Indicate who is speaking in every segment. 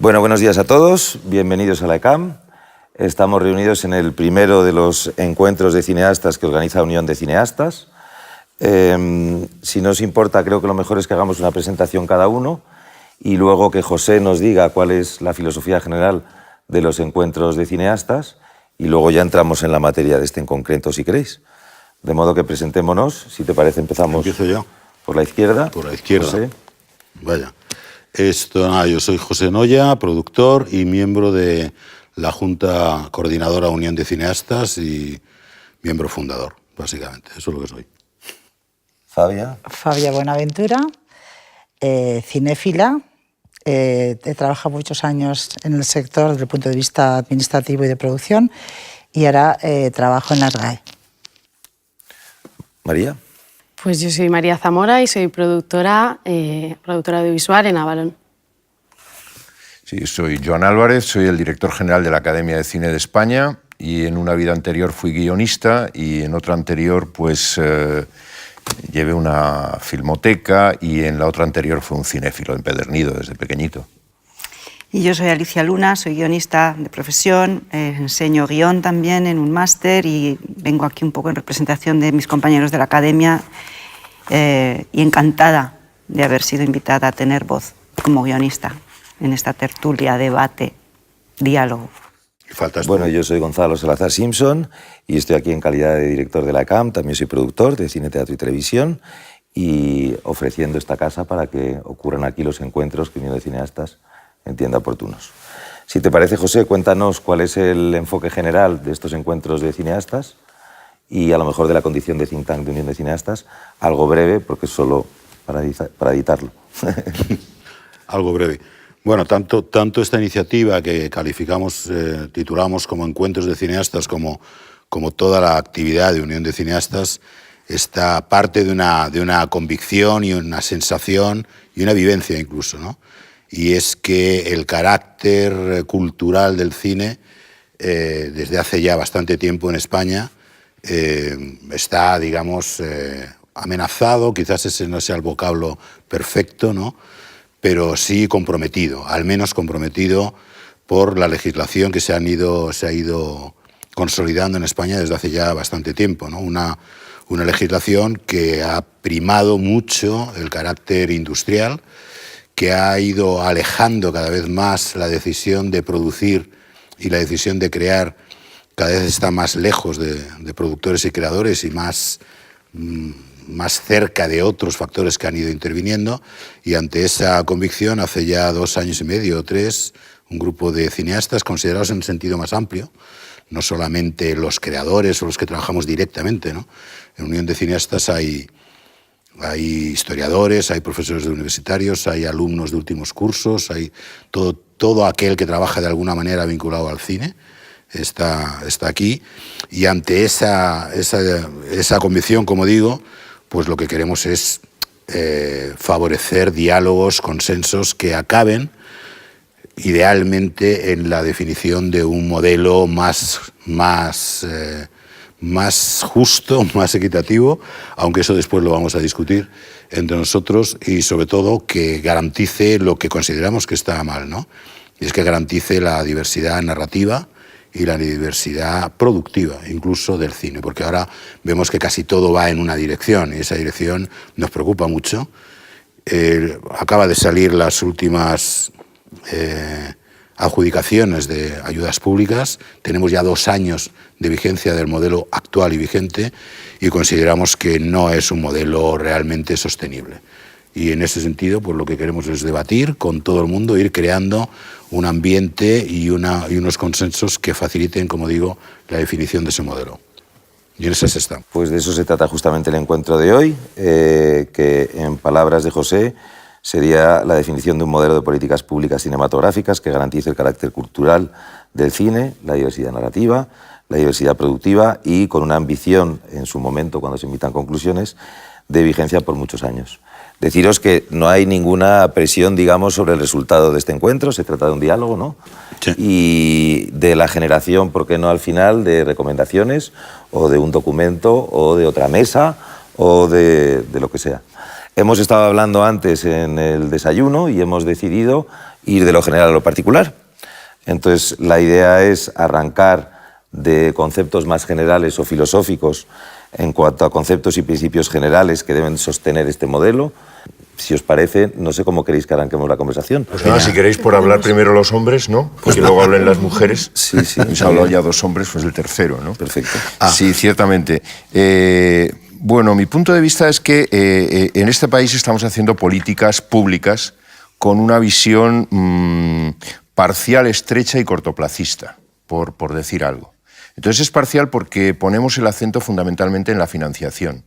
Speaker 1: Bueno, buenos días a todos, bienvenidos a la ECAM. Estamos reunidos en el primero de los encuentros de cineastas que organiza Unión de Cineastas. Si no os importa, creo que lo mejor es que hagamos una presentación cada uno y luego que José nos diga cuál es la filosofía general de los encuentros de cineastas y luego ya entramos en la materia de este en concreto, si queréis. De modo que presentémonos, si te parece empezamos.
Speaker 2: Empiezo yo.
Speaker 1: Por la izquierda.
Speaker 2: Por la izquierda.
Speaker 1: José.
Speaker 2: Vaya. Yo soy José Noya, productor y miembro de la Junta Coordinadora Unión de Cineastas y miembro fundador, básicamente. Eso es lo que soy.
Speaker 1: Fabia.
Speaker 3: Fabia Buenaventura, cinéfila. He trabajado muchos años en el sector desde el punto de vista administrativo y de producción y ahora trabajo en la RAE.
Speaker 1: María.
Speaker 4: Pues yo soy María Zamora y soy productora audiovisual en Avalon.
Speaker 5: Sí, soy Joan Álvarez, soy el director general de la Academia de Cine de España y en una vida anterior fui guionista y en otra anterior pues llevé una filmoteca y en la otra anterior fue un cinéfilo empedernido desde pequeñito.
Speaker 6: Y yo soy Alicia Luna, soy guionista de profesión, enseño guión también en un máster y vengo aquí un poco en representación de mis compañeros de la academia y encantada de haber sido invitada a tener voz como guionista en esta tertulia, debate, diálogo.
Speaker 1: Bueno, yo soy Gonzalo Salazar Simpson y estoy aquí en calidad de director de la ECAM, también soy productor de cine, teatro y televisión y ofreciendo esta casa para que ocurran aquí los encuentros que Unión de Cineastas entienda oportunos. Si te parece, José, cuéntanos cuál es el enfoque general de estos encuentros de cineastas y a lo mejor de la condición de think tank de Unión de Cineastas, algo breve, porque es solo para editarlo.
Speaker 2: Algo breve. Bueno, tanto esta iniciativa que calificamos, titulamos como Encuentros de Cineastas, como toda la actividad de Unión de Cineastas, está parte de una convicción y una sensación y una vivencia incluso, ¿no? Y es que el carácter cultural del cine, desde hace ya bastante tiempo en España, está, digamos, amenazado, quizás ese no sea el vocablo perfecto, ¿no? Pero sí comprometido, al menos comprometido por la legislación que se ha ido consolidando en España desde hace ya bastante tiempo, ¿no? Una legislación que ha primado mucho el carácter industrial, que ha ido alejando cada vez más la decisión de producir y la decisión de crear, cada vez está más lejos de productores y creadores y más cerca de otros factores que han ido interviniendo. Y ante esa convicción, hace ya 2 años y medio o 3, un grupo de cineastas considerados en un sentido más amplio, no solamente los creadores o los que trabajamos directamente, ¿no? En Unión de Cineastas hay historiadores, hay profesores universitarios, hay alumnos de últimos cursos, hay todo aquel que trabaja de alguna manera vinculado al cine está aquí. Y ante esa convicción, como digo, pues lo que queremos es favorecer diálogos, consensos que acaben idealmente en la definición de un modelo más justo, más equitativo, aunque eso después lo vamos a discutir entre nosotros, y sobre todo que garantice lo que consideramos que está mal, ¿no? Y es que garantice la diversidad narrativa y la diversidad productiva, incluso del cine, porque ahora vemos que casi todo va en una dirección y esa dirección nos preocupa mucho. Acaba de salir las últimas adjudicaciones de ayudas públicas, tenemos ya 2 años de vigencia del modelo actual y vigente y consideramos que no es un modelo realmente sostenible. Y en ese sentido, pues lo que queremos es debatir con todo el mundo, ir creando un ambiente y unos consensos que faciliten, como digo, la definición de ese modelo. Y en esas estamos.
Speaker 1: Pues de eso se trata justamente el encuentro de hoy, que en palabras de José sería la definición de un modelo de políticas públicas cinematográficas que garantice el carácter cultural del cine, la diversidad narrativa, la diversidad productiva y con una ambición, en su momento, cuando se invitan conclusiones, de vigencia por muchos años. Deciros que no hay ninguna presión, digamos, sobre el resultado de este encuentro, se trata de un diálogo, ¿no? Sí. Y de la generación, ¿por qué no al final?, de recomendaciones o de un documento o de otra mesa o de lo que sea. Hemos estado hablando antes en el desayuno y hemos decidido ir de lo general a lo particular. Entonces, la idea es arrancar de conceptos más generales o filosóficos en cuanto a conceptos y principios generales que deben sostener este modelo. Si os parece, no sé cómo queréis que arranquemos la conversación.
Speaker 5: Pues nada, si queréis por hablar primero los hombres, ¿no? Porque luego hablen las mujeres.
Speaker 1: Sí, sí.
Speaker 5: Se han hablado ya 2 hombres, pues el tercero, ¿no?
Speaker 1: Perfecto.
Speaker 5: Sí, ciertamente. Bueno, mi punto de vista es que en este país estamos haciendo políticas públicas con una visión parcial, estrecha y cortoplacista, por decir algo. Entonces es parcial porque ponemos el acento fundamentalmente en la financiación.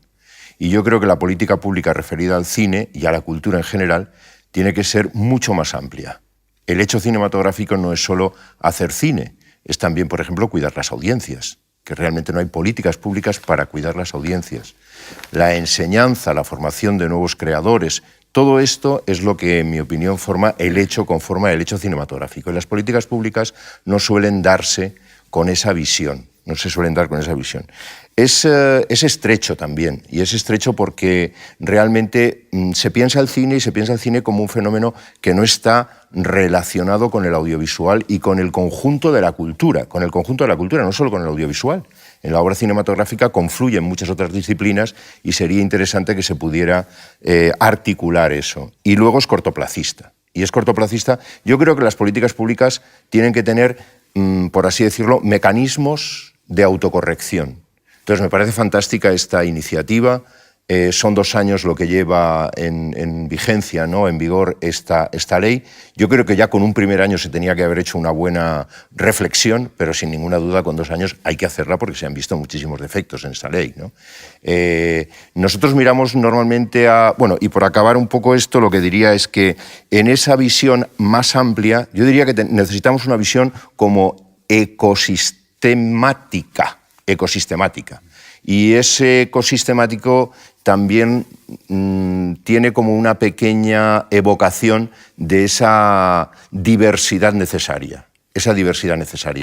Speaker 5: Y yo creo que la política pública referida al cine y a la cultura en general tiene que ser mucho más amplia. El hecho cinematográfico no es solo hacer cine, es también, por ejemplo, cuidar las audiencias, que realmente no hay políticas públicas para cuidar las audiencias. La enseñanza, la formación de nuevos creadores, todo esto es lo que, en mi opinión, conforma el hecho cinematográfico. Y las políticas públicas no suelen darse con esa visión, no se suelen dar con esa visión. Es estrecho también, y es estrecho porque realmente se piensa el cine y se piensa el cine como un fenómeno que no está relacionado con el audiovisual y con el conjunto de la cultura, no solo con el audiovisual. En la obra cinematográfica confluyen muchas otras disciplinas y sería interesante que se pudiera articular eso. Y luego es cortoplacista. Y es cortoplacista. Yo creo que las políticas públicas tienen que tener, por así decirlo, mecanismos de autocorrección. Entonces, me parece fantástica esta iniciativa. Son 2 años lo que lleva en vigencia, ¿no?, en vigor esta ley. Yo creo que ya con un primer año se tenía que haber hecho una buena reflexión, pero sin ninguna duda con 2 años hay que hacerla porque se han visto muchísimos defectos en esta ley, ¿no? Nosotros miramos normalmente a... Bueno, y por acabar un poco esto, lo que diría es que en esa visión más amplia, yo diría que necesitamos una visión como ecosistemática. Y ese ecosistemático también tiene como una pequeña evocación de esa diversidad necesaria.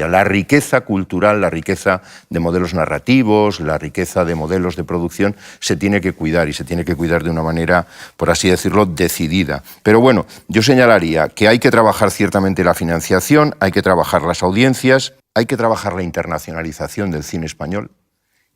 Speaker 5: La riqueza cultural, la riqueza de modelos narrativos, la riqueza de modelos de producción se tiene que cuidar y se tiene que cuidar de una manera, por así decirlo, decidida. Pero bueno, yo señalaría que hay que trabajar ciertamente la financiación, hay que trabajar las audiencias, hay que trabajar la internacionalización del cine español.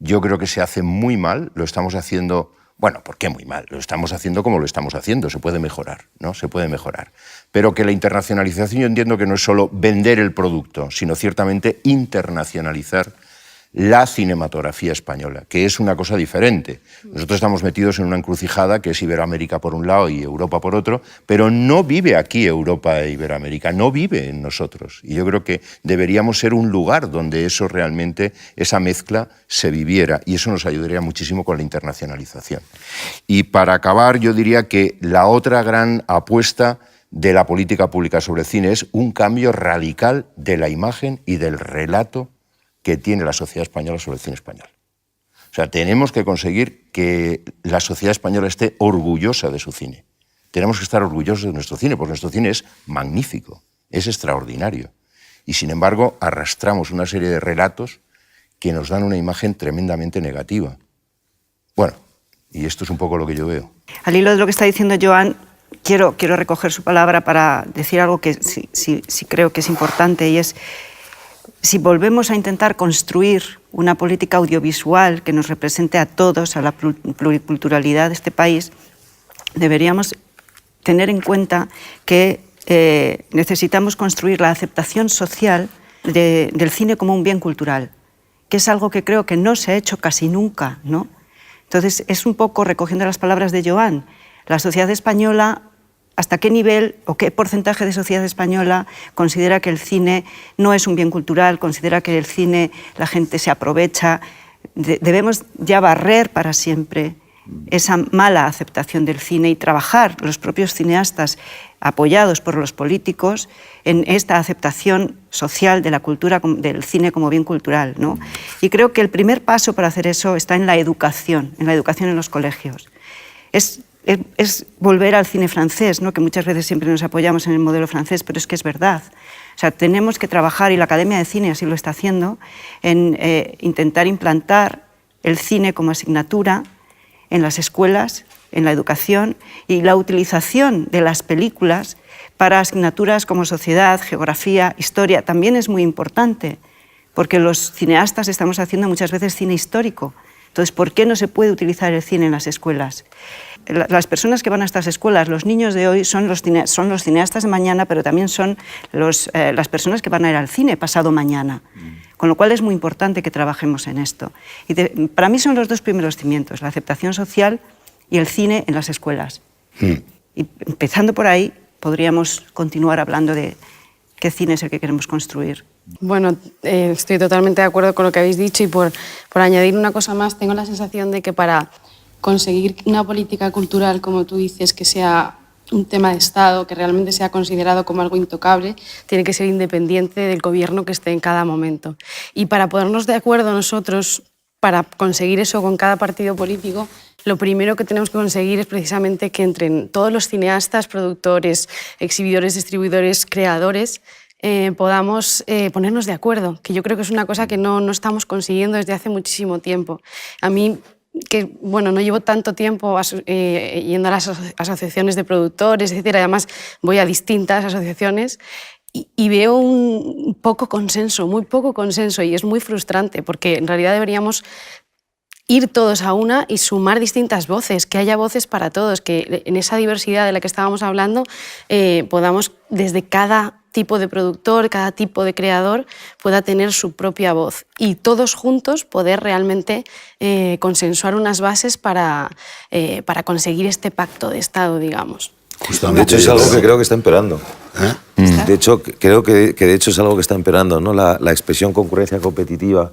Speaker 5: Yo creo que se hace muy mal, lo estamos haciendo... Bueno, ¿por qué muy mal? Lo estamos haciendo como lo estamos haciendo, se puede mejorar, ¿no? Se puede mejorar. Pero que la internacionalización, yo entiendo que no es solo vender el producto, sino ciertamente internacionalizar la cinematografía española, que es una cosa diferente. Nosotros estamos metidos en una encrucijada que es Iberoamérica por un lado y Europa por otro, pero no vive aquí Europa e Iberoamérica, no vive en nosotros. Y yo creo que deberíamos ser un lugar donde eso realmente, esa mezcla se viviera, y eso nos ayudaría muchísimo con la internacionalización. Y para acabar, yo diría que la otra gran apuesta de la política pública sobre el cine es un cambio radical de la imagen y del relato que tiene la sociedad española sobre el cine español. O sea, tenemos que conseguir que la sociedad española esté orgullosa de su cine. Tenemos que estar orgullosos de nuestro cine, porque nuestro cine es magnífico, es extraordinario. Y sin embargo, arrastramos una serie de relatos que nos dan una imagen tremendamente negativa. Bueno, y esto es un poco lo que yo veo.
Speaker 6: Al hilo de lo que está diciendo Joan, quiero recoger su palabra para decir algo que sí creo que es importante, y es: si volvemos a intentar construir una política audiovisual que nos represente a todos, a la pluriculturalidad de este país, deberíamos tener en cuenta que necesitamos construir la aceptación social del cine como un bien cultural, que es algo que creo que no se ha hecho casi nunca, ¿no? Entonces, es un poco, recogiendo las palabras de Joan, la sociedad española, ¿hasta qué nivel o qué porcentaje de sociedad española considera que el cine no es un bien cultural, considera que el cine la gente se aprovecha? Debemos ya barrer para siempre esa mala aceptación del cine y trabajar los propios cineastas, apoyados por los políticos, en esta aceptación social de la cultura, del cine como bien cultural, ¿no? Y creo que el primer paso para hacer eso está en la educación en los colegios. Es volver al cine francés, ¿no?, que muchas veces siempre nos apoyamos en el modelo francés, pero es que es verdad. O sea, tenemos que trabajar, y la Academia de Cine así lo está haciendo, en intentar implantar el cine como asignatura en las escuelas en la educación, y la utilización de las películas para asignaturas como sociedad, geografía, historia, también es muy importante, porque los cineastas estamos haciendo muchas veces cine histórico. Entonces, ¿por qué no se puede utilizar el cine en las escuelas? Las personas que van a estas escuelas, los niños de hoy, son los cineastas de mañana, pero también son las personas que van a ir al cine pasado mañana. Con lo cual es muy importante que trabajemos en esto. Y para mí son los dos primeros cimientos, la aceptación social y el cine en las escuelas. Y empezando por ahí, podríamos continuar hablando de qué cine es el que queremos construir.
Speaker 4: Bueno, estoy totalmente de acuerdo con lo que habéis dicho, y por añadir una cosa más, tengo la sensación de que para conseguir una política cultural, como tú dices, que sea un tema de Estado, que realmente sea considerado como algo intocable, tiene que ser independiente del gobierno que esté en cada momento. Y para ponernos de acuerdo nosotros, para conseguir eso con cada partido político, lo primero que tenemos que conseguir es precisamente que entre todos los cineastas, productores, exhibidores, distribuidores, creadores, podamos ponernos de acuerdo, que yo creo que es una cosa que no estamos consiguiendo desde hace muchísimo tiempo. A mí, que bueno, no llevo tanto tiempo yendo a las asociaciones de productores, etcétera, además voy a distintas asociaciones y veo un poco consenso, muy poco consenso, y es muy frustrante, porque en realidad deberíamos ir todos a una y sumar distintas voces, que haya voces para todos, que en esa diversidad de la que estábamos hablando podamos, desde cada tipo de productor, cada tipo de creador, pueda tener su propia voz y todos juntos poder realmente consensuar unas bases para conseguir este pacto de Estado, digamos.
Speaker 1: De hecho, es algo que creo que está empeorando. De hecho, creo que de hecho es algo que está empeorando, ¿no? La expresión concurrencia competitiva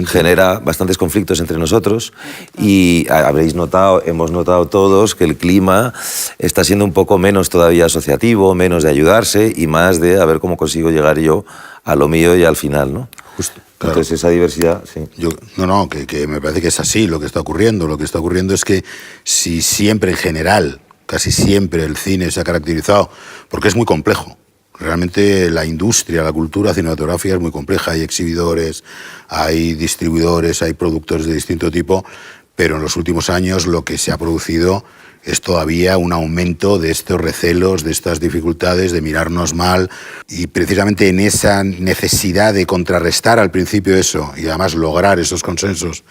Speaker 1: genera bastantes conflictos entre nosotros, y habréis notado, hemos notado todos, que el clima está siendo un poco menos todavía asociativo, menos de ayudarse y más de a ver cómo consigo llegar yo a lo mío y al final, ¿no?
Speaker 2: Justo. Claro.
Speaker 1: Entonces esa diversidad, sí.
Speaker 2: Que me parece que es así lo que está ocurriendo. Lo que está ocurriendo es que si siempre en general, casi siempre el cine se ha caracterizado, porque es muy complejo. Realmente la industria, la cultura cinematográfica es muy compleja. Hay exhibidores, hay distribuidores, hay productores de distinto tipo, pero en los últimos años lo que se ha producido es todavía un aumento de estos recelos, de estas dificultades, de mirarnos mal, y precisamente en esa necesidad de contrarrestar al principio eso y además lograr esos consensos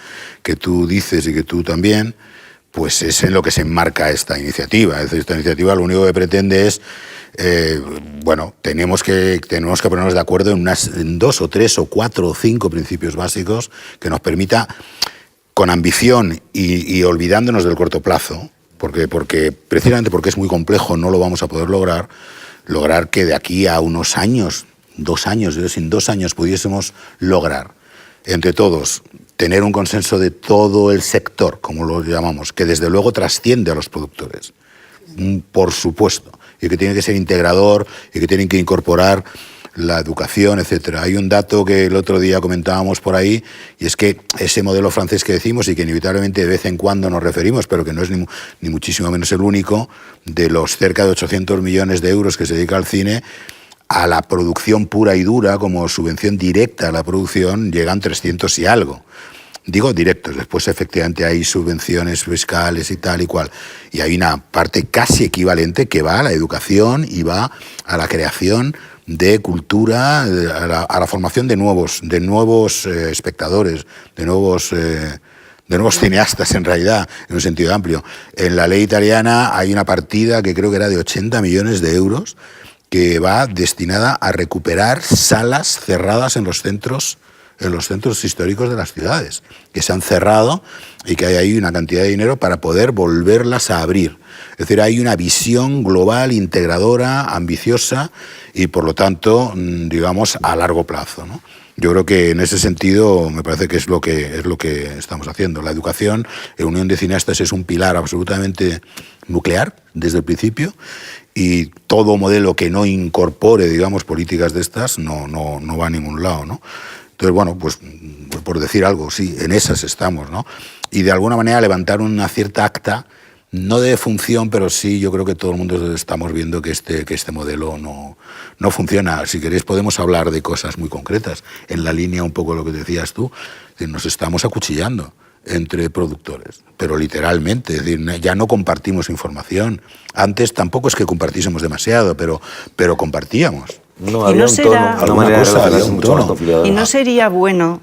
Speaker 2: que tú dices y que tú también, pues es en lo que se enmarca esta iniciativa. Es decir, esta iniciativa lo único que pretende es, tenemos que ponernos de acuerdo en 2 o 3 o 4 o 5 principios básicos que nos permita, con ambición y olvidándonos del corto plazo, porque precisamente porque es muy complejo no lo vamos a poder lograr que de aquí a unos años, 2 años, si en 2 años pudiésemos lograr entre todos tener un consenso de todo el sector, como lo llamamos, que desde luego trasciende a los productores, por supuesto, y que tiene que ser integrador y que tienen que incorporar la educación, etcétera. Hay un dato que el otro día comentábamos por ahí, y es que ese modelo francés que decimos y que inevitablemente de vez en cuando nos referimos, pero que no es ni muchísimo menos el único, de los cerca de 800 millones de euros que se dedica al cine, a la producción pura y dura, como subvención directa a la producción, llegan 300 y algo. Digo directos, después efectivamente hay subvenciones fiscales y tal y cual. Y hay una parte casi equivalente que va a la educación y va a la creación de cultura, a la formación de nuevos espectadores, de nuevos cineastas, en realidad, en un sentido amplio. En la ley italiana hay una partida que creo que era de 80 millones de euros que va destinada a recuperar salas cerradas en los centros históricos de las ciudades, que se han cerrado y que hay ahí una cantidad de dinero para poder volverlas a abrir. Es decir, hay una visión global, integradora, ambiciosa y, por lo tanto, digamos, a largo plazo, ¿no? Yo creo que en ese sentido me parece que es lo que estamos haciendo. La educación en Unión de Cineastas es un pilar absolutamente nuclear desde el principio, y todo modelo que no incorpore, digamos, políticas de estas no va a ningún lado, ¿no? Entonces, bueno, pues por decir algo, sí, en esas estamos, ¿no? Y de alguna manera levantar una cierta acta, no de función, pero sí, yo creo que todo el mundo estamos viendo que este modelo no funciona. Si queréis podemos hablar de cosas muy concretas, en la línea un poco de lo que decías tú, que nos estamos acuchillando. entre productores, pero literalmente, es decir, ya no compartimos información. Antes tampoco es que compartiésemos demasiado, pero compartíamos.
Speaker 1: No,
Speaker 6: Y
Speaker 1: había
Speaker 6: no
Speaker 1: un
Speaker 6: será-
Speaker 1: tono, una
Speaker 2: Alguna
Speaker 1: manera de
Speaker 2: cosa,
Speaker 1: relacionarse
Speaker 2: había un
Speaker 1: mucho más
Speaker 2: tono.
Speaker 1: conciliadora.
Speaker 6: ¿Y no sería bueno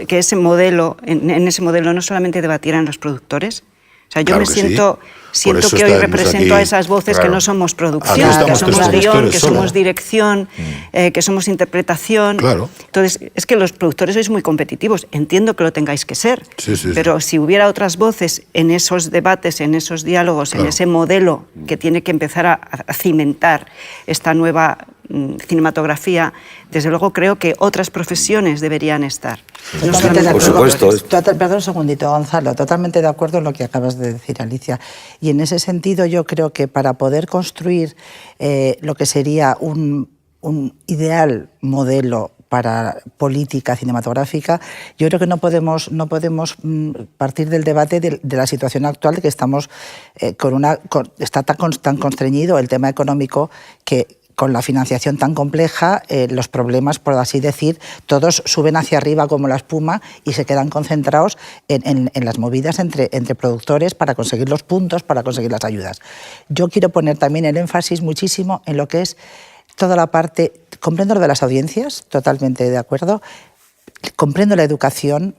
Speaker 6: que ese modelo, en ese modelo no solamente debatieran los productores? O sea, yo
Speaker 2: Claro
Speaker 6: me
Speaker 2: que sí.
Speaker 6: siento
Speaker 2: Por eso
Speaker 6: que hoy
Speaker 2: estamos
Speaker 6: represento
Speaker 2: aquí.
Speaker 6: a esas voces
Speaker 5: Claro.
Speaker 6: que no somos
Speaker 2: Aquí
Speaker 6: producción,
Speaker 2: estamos
Speaker 6: que somos
Speaker 2: tres
Speaker 6: guión,
Speaker 2: productores
Speaker 6: que
Speaker 2: solo.
Speaker 6: somos dirección, que somos interpretación.
Speaker 2: Claro.
Speaker 6: Entonces, es que los productores sois muy competitivos. Entiendo que lo tengáis que ser.
Speaker 2: Sí, sí, sí.
Speaker 6: Pero si hubiera otras voces en esos debates, en esos diálogos, en
Speaker 2: Claro.
Speaker 6: ese modelo que tiene que empezar a cimentar esta nueva cinematografía, desde luego creo que otras profesiones deberían estar. No
Speaker 3: Totalmente
Speaker 6: solamente
Speaker 3: de
Speaker 1: Por
Speaker 3: acuerdo.
Speaker 1: supuesto.
Speaker 3: Perdón un segundito, Gonzalo. Totalmente de acuerdo en lo que acabas de decir, Alicia. Y en ese sentido yo creo que para poder construir lo que sería un ideal modelo para política cinematográfica, yo creo que no podemos partir del debate de la situación actual, de que estamos está tan constreñido el tema económico que con la financiación tan compleja, los problemas, por así decir, todos suben hacia arriba como la espuma y se quedan concentrados en las movidas entre productores para conseguir los puntos, para conseguir las ayudas. Yo quiero poner también el énfasis muchísimo en lo que es toda la parte, comprendo lo de las audiencias, totalmente de acuerdo, comprendo la educación,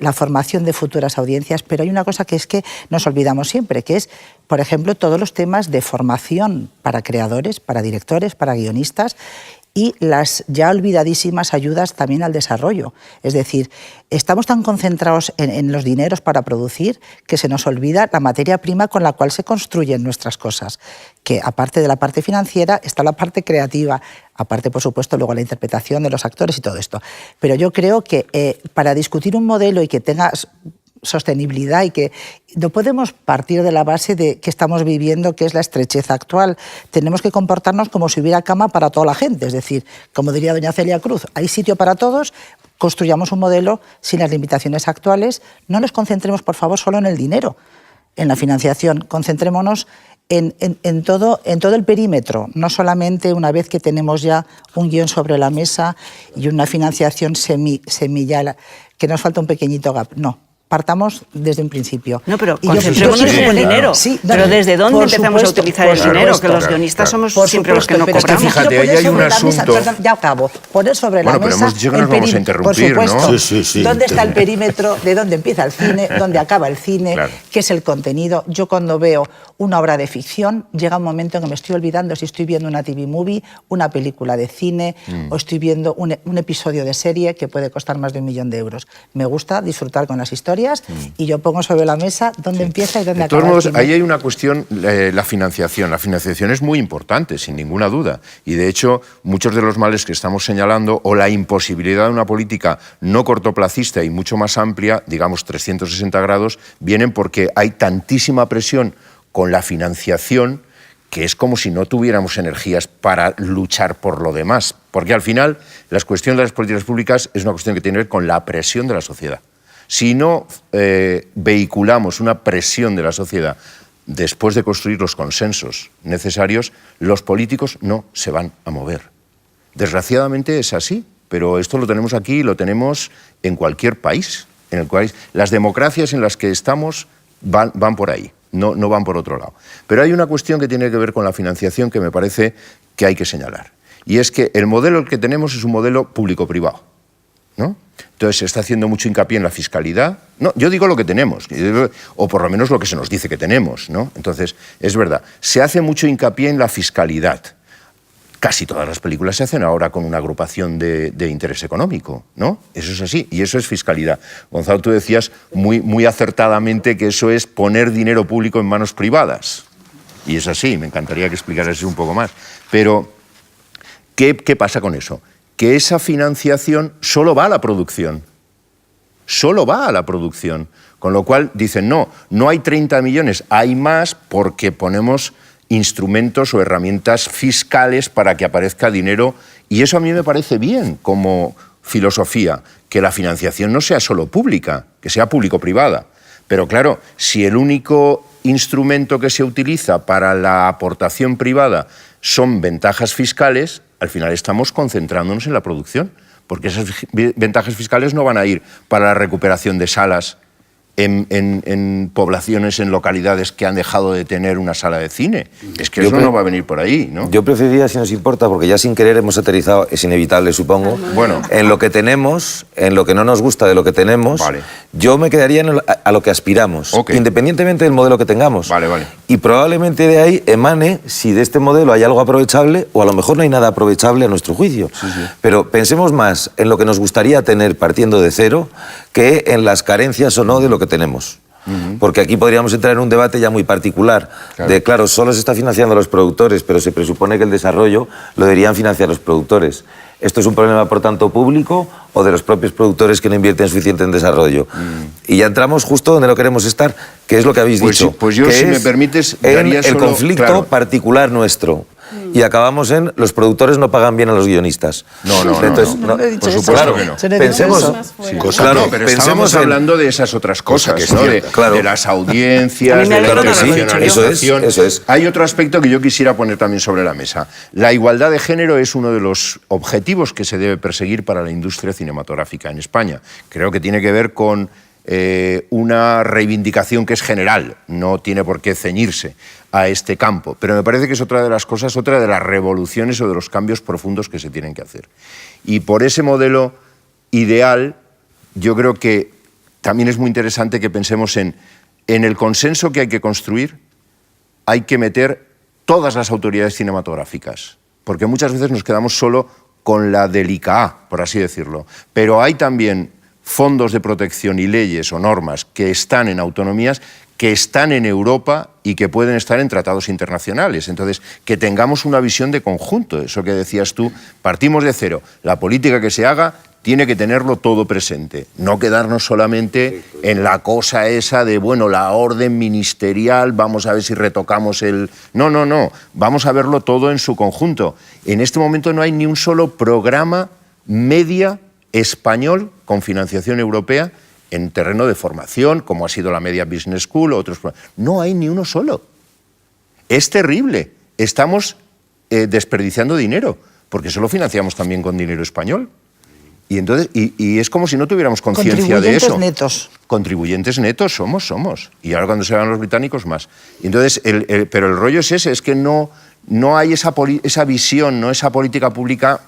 Speaker 3: la formación de futuras audiencias, pero hay una cosa que es que nos olvidamos siempre, que es, por ejemplo, todos los temas de formación para creadores, para directores, para guionistas y las ya olvidadísimas ayudas también al desarrollo. Es decir, estamos tan concentrados en los dineros para producir que se nos olvida la materia prima con la cual se construyen nuestras cosas, que aparte de la parte financiera está la parte creativa, aparte, por supuesto, luego la interpretación de los actores y todo esto. Pero yo creo que para discutir un modelo y que tenga sostenibilidad y que no podemos partir de la base de que estamos viviendo, que es la estrechez actual. Tenemos que comportarnos como si hubiera cama para toda la gente. Es decir, como diría doña Celia Cruz, hay sitio para todos, construyamos un modelo sin las limitaciones actuales. No nos concentremos, por favor, solo en el dinero, en la financiación. Concentrémonos en todo el perímetro, no solamente una vez que tenemos ya un guión sobre la mesa y una financiación semilla, que nos falta un pequeñito gap. No. Partamos desde un principio.
Speaker 6: No, pero
Speaker 3: Y yo
Speaker 6: concentrémonos
Speaker 3: quiero
Speaker 6: en el
Speaker 3: poner-
Speaker 6: dinero.
Speaker 3: Sí,
Speaker 6: pero ¿desde dónde
Speaker 3: por
Speaker 6: empezamos a
Speaker 3: supuesto,
Speaker 6: utilizar
Speaker 3: por
Speaker 6: el dinero?
Speaker 3: supuesto.
Speaker 6: Que los guionistas somos
Speaker 3: Por
Speaker 6: siempre los que no
Speaker 3: supuesto, pero
Speaker 6: cobramos.
Speaker 3: quiero
Speaker 5: Fíjate, ahí
Speaker 3: poner
Speaker 5: hay un
Speaker 3: sobre la mesa-
Speaker 5: asunto-
Speaker 3: perdón, ya acabo. Poner sobre
Speaker 5: Bueno,
Speaker 3: la
Speaker 5: pero
Speaker 3: mesa
Speaker 5: hemos dicho que nos vamos a interrumpir,
Speaker 3: por
Speaker 5: ¿no?
Speaker 3: supuesto.
Speaker 2: Sí.
Speaker 3: ¿Dónde está el perímetro? ¿De dónde empieza el cine? ¿Dónde acaba el cine?
Speaker 5: Claro.
Speaker 3: ¿Qué es el contenido? Yo cuando veo una obra de ficción, llega un momento en que me estoy olvidando si estoy viendo una TV movie, una película de cine o estoy viendo un episodio de serie que puede costar más de 1 millón de euros. Me gusta disfrutar con las historias y yo pongo sobre la mesa dónde empieza y dónde
Speaker 5: De
Speaker 3: acaba
Speaker 5: todos
Speaker 3: el
Speaker 5: modos,
Speaker 3: cine.
Speaker 5: ahí hay una cuestión, la financiación. La financiación es muy importante, sin ninguna duda. Y de hecho, muchos de los males que estamos señalando, o la imposibilidad de una política no cortoplacista y mucho más amplia, digamos 360 grados, vienen porque hay tantísima presión con la financiación que es como si no tuviéramos energías para luchar por lo demás. Porque al final, la cuestión de las políticas públicas es una cuestión que tiene que ver con la presión de la sociedad. Si no vehiculamos una presión de la sociedad después de construir los consensos necesarios, los políticos no se van a mover. Desgraciadamente es así, pero esto lo tenemos aquí y lo tenemos en cualquier país. En el cual las democracias en las que estamos van por ahí, no van por otro lado. Pero hay una cuestión que tiene que ver con la financiación que me parece que hay que señalar. Y es que el modelo que tenemos es un modelo público-privado, ¿no? Entonces se está haciendo mucho hincapié en la fiscalidad. No, yo digo lo que tenemos, o por lo menos lo que se nos dice que tenemos, ¿no? Entonces, es verdad, se hace mucho hincapié en la fiscalidad. Casi todas las películas se hacen ahora con una agrupación de interés económico, ¿no? Eso es así, y eso es fiscalidad. Gonzalo, tú decías muy acertadamente que eso es poner dinero público en manos privadas. Y es así, me encantaría que explicaras eso un poco más. Pero, ¿qué pasa con eso? Que esa financiación solo va a la producción. Solo va a la producción. Con lo cual dicen, no hay 30 millones, hay más porque ponemos instrumentos o herramientas fiscales para que aparezca dinero. Y eso a mí me parece bien como filosofía, que la financiación no sea solo pública, que sea público-privada. Pero claro, si el único instrumento que se utiliza para la aportación privada son ventajas fiscales, al final estamos concentrándonos en la producción, porque esas ventajas fiscales no van a ir para la recuperación de salas en poblaciones, en localidades que han dejado de tener una sala de cine. Es que eso no va a venir por ahí, ¿no?
Speaker 1: Yo preferiría, si nos importa, porque ya sin querer hemos aterrizado, es inevitable, supongo,
Speaker 5: Bueno.
Speaker 1: en lo que tenemos, en lo que no nos gusta de lo que tenemos.
Speaker 5: Vale.
Speaker 1: Yo me quedaría a lo que aspiramos,
Speaker 5: Ok.
Speaker 1: independientemente del modelo que tengamos.
Speaker 5: Vale, vale.
Speaker 1: Y probablemente de ahí emane si de este modelo hay algo aprovechable o a lo mejor no hay nada aprovechable a nuestro juicio. Pero pensemos más en lo que nos gustaría tener partiendo de cero que en las carencias o no de lo que tenemos. Porque aquí podríamos entrar en un debate ya muy particular, de claro, solo se está financiando a los productores, pero se presupone que el desarrollo lo deberían financiar los productores. ¿Esto es un problema, por tanto, público o de los propios productores que no invierten suficiente en desarrollo? Y ya entramos justo donde no queremos estar, que es lo que habéis dicho.
Speaker 5: Pues yo,
Speaker 1: que
Speaker 5: si me
Speaker 1: es
Speaker 5: permites,
Speaker 1: en
Speaker 5: daría
Speaker 1: el
Speaker 5: solo-
Speaker 1: conflicto
Speaker 5: claro.
Speaker 1: particular nuestro. Y acabamos en los productores no pagan bien a los guionistas.
Speaker 5: No, no, no,
Speaker 1: Entonces,
Speaker 5: no.
Speaker 3: No he dicho
Speaker 5: Por
Speaker 3: eso.
Speaker 5: supuesto
Speaker 1: claro,
Speaker 5: que no.
Speaker 3: Yo no he dicho
Speaker 1: pensemos,
Speaker 3: eso.
Speaker 2: Cosa
Speaker 1: claro,
Speaker 2: que-
Speaker 5: pero
Speaker 1: pensemos
Speaker 5: estábamos
Speaker 1: en-
Speaker 5: hablando de esas otras cosas,
Speaker 2: que es
Speaker 5: ¿no?
Speaker 2: cierta.
Speaker 1: Claro.
Speaker 5: De las audiencias,
Speaker 6: A mí me
Speaker 5: de la
Speaker 6: alegra
Speaker 1: que sí,
Speaker 5: internacionalización.
Speaker 1: eso es.
Speaker 5: Hay otro aspecto que yo quisiera poner también sobre la mesa. La igualdad de género es uno de los objetivos que se debe perseguir para la industria cinematográfica en España. Creo que tiene que ver con una reivindicación que es general, no tiene por qué ceñirse a este campo. Pero me parece que es otra de las cosas, otra de las revoluciones o de los cambios profundos que se tienen que hacer. Y por ese modelo ideal, yo creo que también es muy interesante que pensemos en el consenso que hay que construir, hay que meter todas las autoridades cinematográficas, porque muchas veces nos quedamos solo con la del ICA, por así decirlo. Pero hay también fondos de protección y leyes o normas que están en autonomías, que están en Europa y que pueden estar en tratados internacionales. Entonces, que tengamos una visión de conjunto, eso que decías tú, partimos de cero. La política que se haga tiene que tenerlo todo presente, no quedarnos solamente en la cosa esa de, bueno, la orden ministerial, vamos a ver si retocamos el... No, no, no, vamos a verlo todo en su conjunto. En este momento no hay ni un solo programa media español con financiación europea en terreno de formación, como ha sido la Media Business School o otros. No hay ni uno solo. Es terrible. Estamos desperdiciando dinero, porque solo financiamos también con dinero español. Y entonces y es como si no tuviéramos conciencia de eso.
Speaker 3: Contribuyentes netos.
Speaker 5: Contribuyentes netos somos. Y ahora cuando se van los británicos más. Y entonces, pero el rollo es ese, es que no hay esa visión, no esa política pública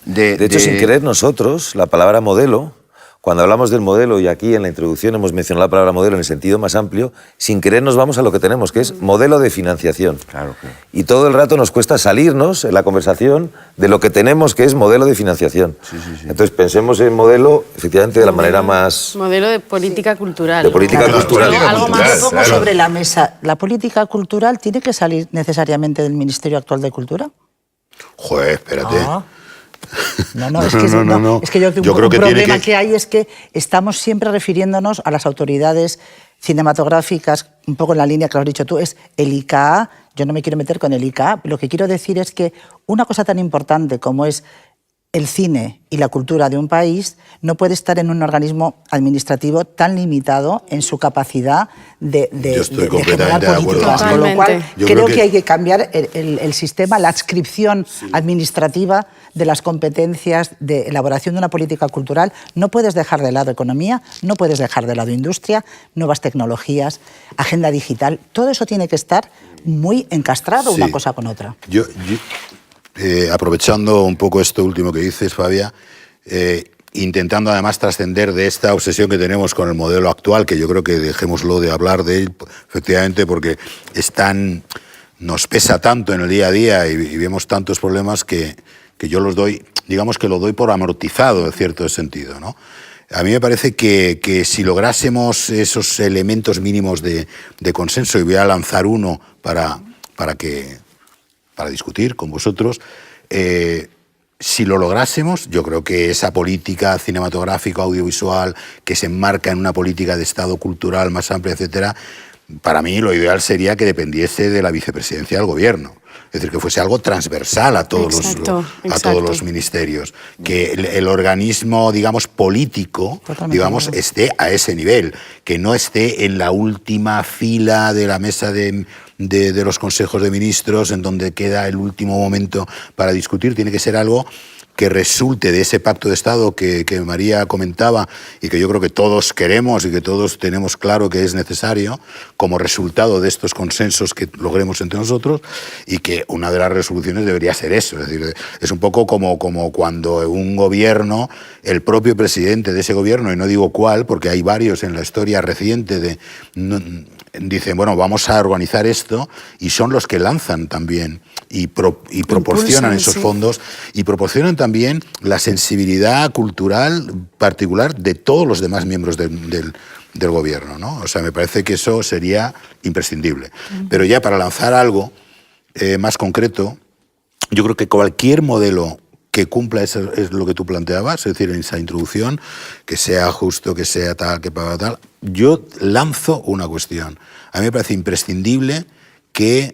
Speaker 5: de
Speaker 1: hecho, sin querer nosotros, la palabra modelo, cuando hablamos del modelo, y aquí en la introducción hemos mencionado la palabra modelo en el sentido más amplio, sin querer nos vamos a lo que tenemos, que es modelo de financiación.
Speaker 5: Claro.
Speaker 1: Y todo el rato nos cuesta salirnos en la conversación de lo que tenemos, que es modelo de financiación. Entonces pensemos en modelo, efectivamente, de la manera más...
Speaker 4: Modelo de política cultural.
Speaker 1: De política
Speaker 3: Claro,
Speaker 1: cultural.
Speaker 4: Algo más.
Speaker 3: Yo pongo sobre la mesa, ¿la política cultural tiene que salir necesariamente del Ministerio actual de Cultura?
Speaker 2: Joder, espérate.
Speaker 3: Ah. No, es que yo
Speaker 2: Yo creo
Speaker 3: un
Speaker 2: que tiene
Speaker 3: problema
Speaker 2: que-
Speaker 3: que hay es que estamos siempre refiriéndonos a las autoridades cinematográficas, un poco en la línea que lo has dicho tú, es el ICA. Yo no me quiero meter con el ICA. Lo que quiero decir es que una cosa tan importante como es el cine y la cultura de un país no puede estar en un organismo administrativo tan limitado en su capacidad de
Speaker 2: Yo estoy
Speaker 3: generar
Speaker 2: completamente de acuerdo
Speaker 3: políticas.
Speaker 2: contigo.
Speaker 3: Con lo cual,
Speaker 4: Totalmente.
Speaker 2: Yo
Speaker 3: creo
Speaker 2: creo
Speaker 3: que hay que cambiar el sistema, la adscripción administrativa de las competencias de elaboración de una política cultural. No puedes dejar de lado economía, no puedes dejar de lado industria, nuevas tecnologías, agenda digital. Todo eso tiene que estar muy encastrado
Speaker 2: Sí.
Speaker 3: una cosa con otra.
Speaker 2: Aprovechando un poco esto último que dices, Fabia, intentando además trascender de esta obsesión que tenemos con el modelo actual, que yo creo que dejémoslo de hablar de él, efectivamente, porque nos pesa tanto en el día a día y vemos tantos problemas que yo los doy, digamos que lo doy por amortizado en cierto sentido, ¿no? A mí me parece que si lográsemos esos elementos mínimos de consenso, y voy a lanzar uno para discutir con vosotros, si lo lográsemos, yo creo que esa política cinematográfica, audiovisual, que se enmarca en una política de Estado cultural más amplia, etcétera, para mí lo ideal sería que dependiese de la vicepresidencia del Gobierno. Es decir, que fuese algo transversal a todos,
Speaker 4: Exacto.
Speaker 2: los ministerios. Que el organismo, digamos, político, digamos, esté a ese nivel. Que no esté en la última fila de la mesa de los consejos de ministros, en donde queda el último momento para discutir. Tiene que ser algo que resulte de ese pacto de Estado que María comentaba y que yo creo que todos queremos y que todos tenemos claro que es necesario como resultado de estos consensos que logremos entre nosotros, y que una de las resoluciones debería ser eso. Es decir, es un poco como cuando un gobierno, el propio presidente de ese gobierno, y no digo cuál porque hay varios en la historia reciente, dicen, bueno, vamos a organizar esto, y son los que lanzan también y proporcionan esos fondos, y proporcionan también la sensibilidad cultural particular de todos los demás miembros del gobierno, ¿no? O sea, me parece que eso sería imprescindible. Pero ya para lanzar algo más concreto, yo creo que cualquier modelo que cumpla eso es lo que tú planteabas, es decir, en esa introducción, que sea justo, que sea tal, que para tal. Yo lanzo una cuestión. A mí me parece imprescindible que,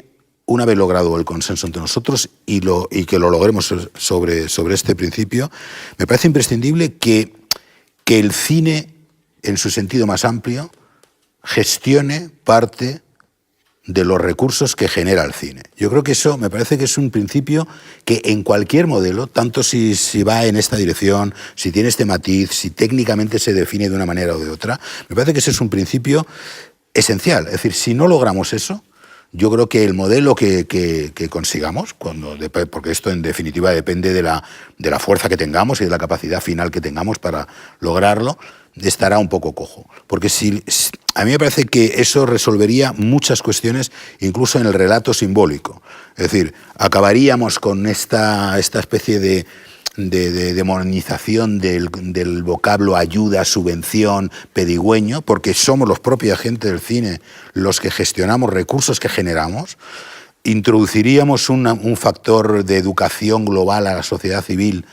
Speaker 2: una vez logrado el consenso entre nosotros y que lo logremos sobre este principio, me parece imprescindible que el cine, en su sentido más amplio, gestione parte de los recursos que genera el cine. Yo creo que eso me parece que es un principio que en cualquier modelo, tanto si va en esta dirección, si tiene este matiz, si técnicamente se define de una manera o de otra, me parece que ese es un principio esencial. Es decir, si no logramos eso, yo creo que el modelo que consigamos, porque esto en definitiva depende de la fuerza que tengamos y de la capacidad final que tengamos para lograrlo, estará un poco cojo. Porque a mí me parece que eso resolvería muchas cuestiones, incluso en el relato simbólico. Es decir, acabaríamos con esta especie de demonización del vocablo ayuda, subvención, pedigüeño, porque somos los propios agentes del cine los que gestionamos recursos que generamos. Introduciríamos un factor de educación global a la sociedad civil,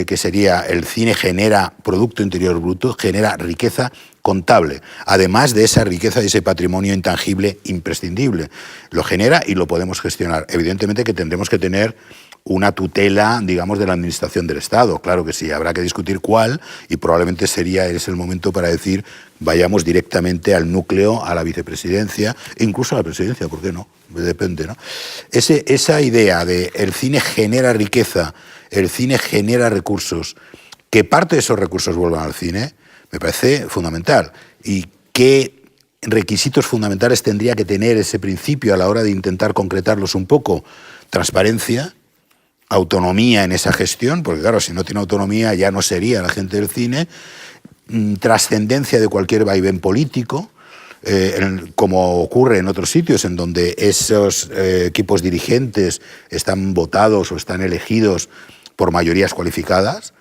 Speaker 2: que sería: el cine genera Producto Interior Bruto, genera riqueza contable, además de esa riqueza y ese patrimonio intangible imprescindible. Lo genera y lo podemos gestionar. Evidentemente que tendremos que tener una tutela, digamos, de la administración del Estado. Claro que sí, habrá que discutir cuál, y probablemente es el momento para decir, vayamos directamente al núcleo, a la vicepresidencia, e incluso a la presidencia, ¿por qué no? Depende, ¿no? Esa idea de el cine genera riqueza, el cine genera recursos, que parte de esos recursos vuelvan al cine, me parece fundamental. ¿Y qué requisitos fundamentales tendría que tener ese principio a la hora de intentar concretarlos un poco? Transparencia, autonomía en esa gestión, porque claro, si no tiene autonomía ya no sería la gente del cine, trascendencia de cualquier vaivén político, como ocurre en otros sitios en donde esos equipos dirigentes están votados o están elegidos por mayorías cualificadas,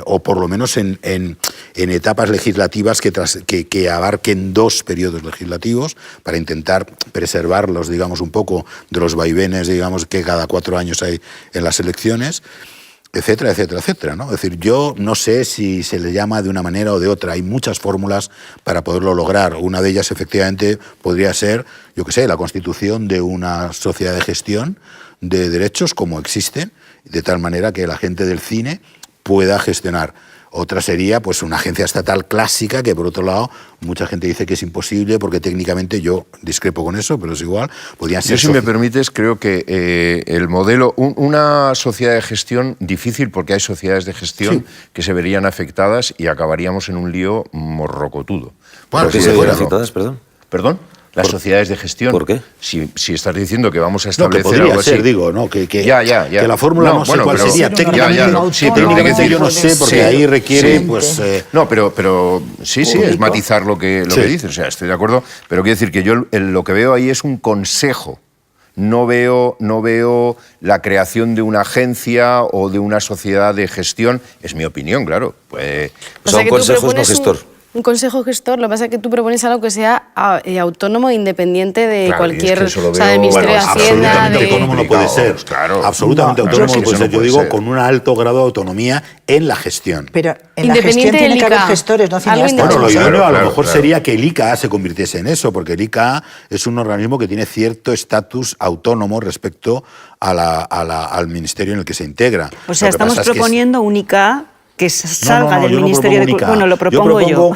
Speaker 2: o por lo menos en etapas legislativas que abarquen 2 periodos legislativos, para intentar preservarlos, digamos, un poco de los vaivenes, digamos, que cada 4 años hay en las elecciones, etcétera, etcétera, etcétera, ¿no? Es decir, yo no sé si se le llama de una manera o de otra. Hay muchas fórmulas para poderlo lograr. Una de ellas, efectivamente, podría ser, yo qué sé, la constitución de una sociedad de gestión de derechos, como existen, de tal manera que la gente del cine pueda gestionar. Otra sería pues una agencia estatal clásica, que por otro lado mucha gente dice que es imposible porque técnicamente, yo discrepo con eso, pero es igual, podrían ser...
Speaker 5: Yo, si me permites, creo que el modelo, una sociedad de gestión difícil, porque hay sociedades de gestión que se verían afectadas y acabaríamos en un lío morrocotudo.
Speaker 1: Bueno, ¿qué se verían afectadas, perdón?
Speaker 5: ¿Perdón? Las sociedades de gestión.
Speaker 1: ¿Por qué?
Speaker 5: Si estás diciendo que vamos a establecer
Speaker 2: que podría
Speaker 5: algo
Speaker 2: ser,
Speaker 5: así.
Speaker 2: digo, ¿no? Que
Speaker 5: la
Speaker 2: fórmula no sé cuál sería. Técnicamente, técnicamente yo no sé, porque ahí requiere, pues...
Speaker 5: No, pero sí, es matizar lo que dices. O sea, estoy de acuerdo, pero quiero decir que yo lo que veo ahí es un consejo. No veo la creación de una agencia o de una sociedad de gestión. Es mi opinión, claro. Pues,
Speaker 1: son consejos, no gestor.
Speaker 4: Un consejo gestor, lo que pasa es que tú propones algo que sea autónomo e independiente de cualquier...
Speaker 5: Es que
Speaker 4: o sea, del Ministerio de Hacienda...
Speaker 2: Absolutamente autónomo no puede ser.
Speaker 5: Claro.
Speaker 2: Absolutamente autónomo no puede ser. Yo digo, con un alto grado de autonomía en la gestión.
Speaker 3: Pero en la gestión tiene que haber gestores, no cineastas.
Speaker 2: Bueno, lo idóneo a lo mejor sería que el ICA se convirtiese en eso, porque el ICA es un organismo que tiene cierto estatus autónomo respecto al ministerio en el que se integra.
Speaker 6: O sea, estamos proponiendo un ICA que salga del Ministerio de Cultura. Bueno, lo propongo yo.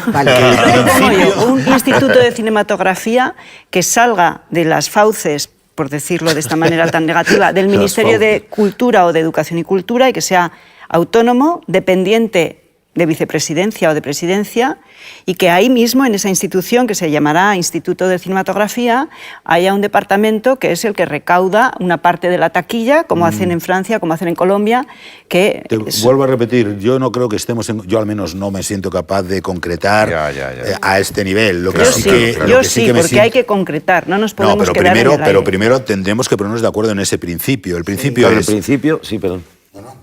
Speaker 6: Un instituto de cinematografía que salga de las fauces, por decirlo de esta manera tan negativa, del Ministerio de Cultura o de Educación y Cultura, y que sea autónomo, dependiente de vicepresidencia o de presidencia, y que ahí mismo, en esa institución que se llamará Instituto de Cinematografía, haya un departamento que es el que recauda una parte de la taquilla, como hacen en Francia, como hacen en Colombia.
Speaker 2: Vuelvo a repetir, yo no creo que estemos yo al menos no me siento capaz de concretar a este nivel.
Speaker 6: Yo sí, porque hay que concretar, no nos podemos quedar en el aire.
Speaker 2: Pero primero tendremos que ponernos de acuerdo en ese principio. El principio es...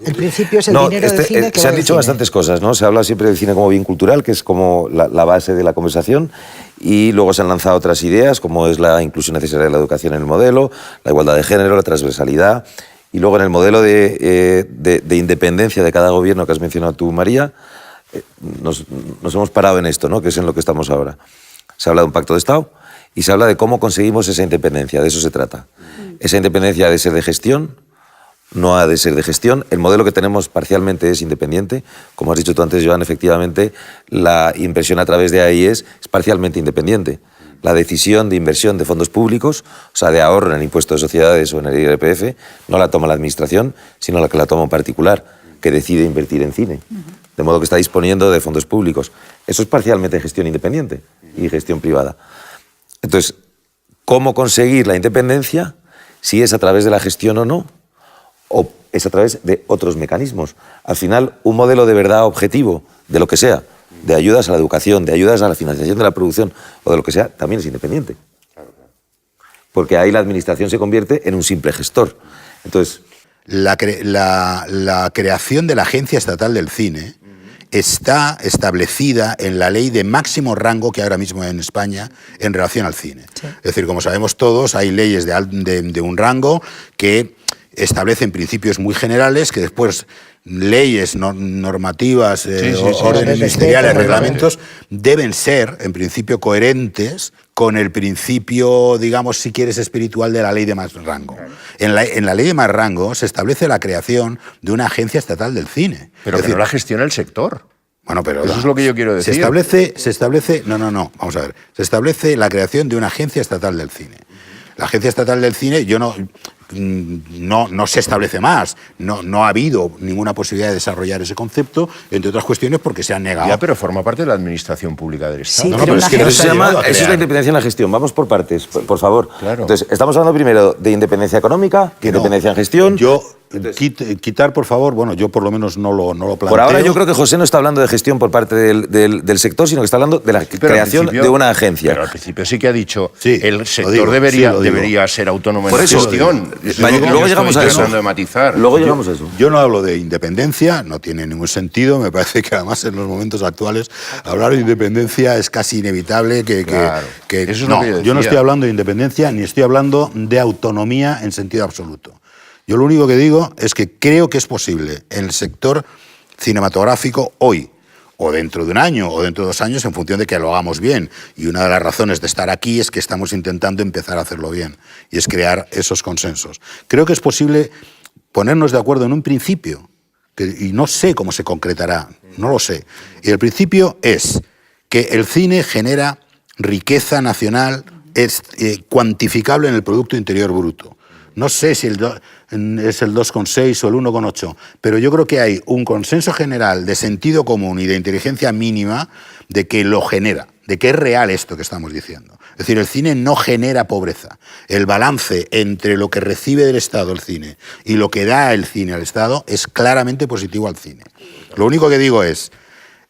Speaker 3: El principio es el dinero del cine que
Speaker 1: se han dicho bastantes cosas, ¿no? Se habla siempre del cine como bien cultural, que es como la base de la conversación, y luego se han lanzado otras ideas, como es la inclusión necesaria de la educación en el modelo, la igualdad de género, la transversalidad, y luego en el modelo de independencia de cada gobierno que has mencionado tú, María, nos hemos parado en esto, ¿no? Que es en lo que estamos ahora. Se habla de un pacto de Estado y se habla de cómo conseguimos esa independencia, de eso se trata. Esa independencia ha de ser de gestión, no ha de ser de gestión. El modelo que tenemos parcialmente es independiente. Como has dicho tú antes, Joan, efectivamente, la inversión a través de ahí es parcialmente independiente. La decisión de inversión de fondos públicos, o sea, de ahorro en el impuesto de sociedades o en el IRPF, no la toma la administración, sino la que la toma un particular, que decide invertir en cine. De modo que está disponiendo de fondos públicos. Eso es parcialmente gestión independiente y gestión privada. Entonces, ¿cómo conseguir la independencia? Si es a través de la gestión o no, o es a través de otros mecanismos. Al final, un modelo de verdad objetivo, de lo que sea, de ayudas a la educación, de ayudas a la financiación de la producción o de lo que sea, también es independiente. Porque ahí la administración se convierte en un simple gestor. Entonces,
Speaker 2: la creación de la Agencia Estatal del Cine está establecida en la ley de máximo rango que hay ahora mismo en España en relación al cine. Sí. Es decir, como sabemos todos, hay leyes de un rango que establecen principios muy generales que después leyes normativas, órdenes ministeriales, reglamentos, deben ser, en principio, coherentes con el principio, digamos, si quieres, espiritual de la ley de más rango. En la ley de más rango se establece la creación de una agencia estatal del cine.
Speaker 5: Pero que no la gestiona el sector.
Speaker 2: Bueno, pero
Speaker 5: eso es lo que yo quiero decir.
Speaker 2: Se establece, vamos a ver, se establece la creación de una agencia estatal del cine. La agencia estatal del cine, no se establece más. No ha habido ninguna posibilidad de desarrollar ese concepto, entre otras cuestiones porque se han negado.
Speaker 5: Ya, pero forma parte de la administración pública del Estado.
Speaker 3: Sí,
Speaker 1: pero es que eso es la independencia en la gestión. Vamos por partes, por favor.
Speaker 5: Claro.
Speaker 1: Entonces, estamos hablando primero de independencia económica, de independencia en gestión.
Speaker 2: Quitar, por favor, bueno, yo por lo menos no lo planteo.
Speaker 1: Por ahora yo creo que José no está hablando de gestión por parte del sector, sino que está hablando de la creación de una agencia.
Speaker 5: Pero al principio sí que ha dicho el sector debería ser autónomo en gestión.
Speaker 1: Luego llegamos a eso.
Speaker 5: De matizar.
Speaker 1: Luego llegamos a eso.
Speaker 2: Yo no hablo de independencia, no tiene ningún sentido. Me parece que además en los momentos actuales hablar de independencia es casi inevitable.
Speaker 5: Claro. Eso es lo que
Speaker 2: yo no estoy hablando de independencia ni estoy hablando de autonomía en sentido absoluto. Yo lo único que digo es que creo que es posible en el sector cinematográfico hoy, o dentro de un año, o dentro de 2 años, en función de que lo hagamos bien. Y una de las razones de estar aquí es que estamos intentando empezar a hacerlo bien, y es crear esos consensos. Creo que es posible ponernos de acuerdo en un principio, y no sé cómo se concretará, no lo sé. Y el principio es que el cine genera riqueza nacional cuantificable en el Producto Interior Bruto. No sé si es el 2,6 o el 1,8, pero yo creo que hay un consenso general de sentido común y de inteligencia mínima de que lo genera, de que es real esto que estamos diciendo. Es decir, el cine no genera pobreza. El balance entre lo que recibe del Estado el cine y lo que da el cine al Estado es claramente positivo al cine. Lo único que digo es,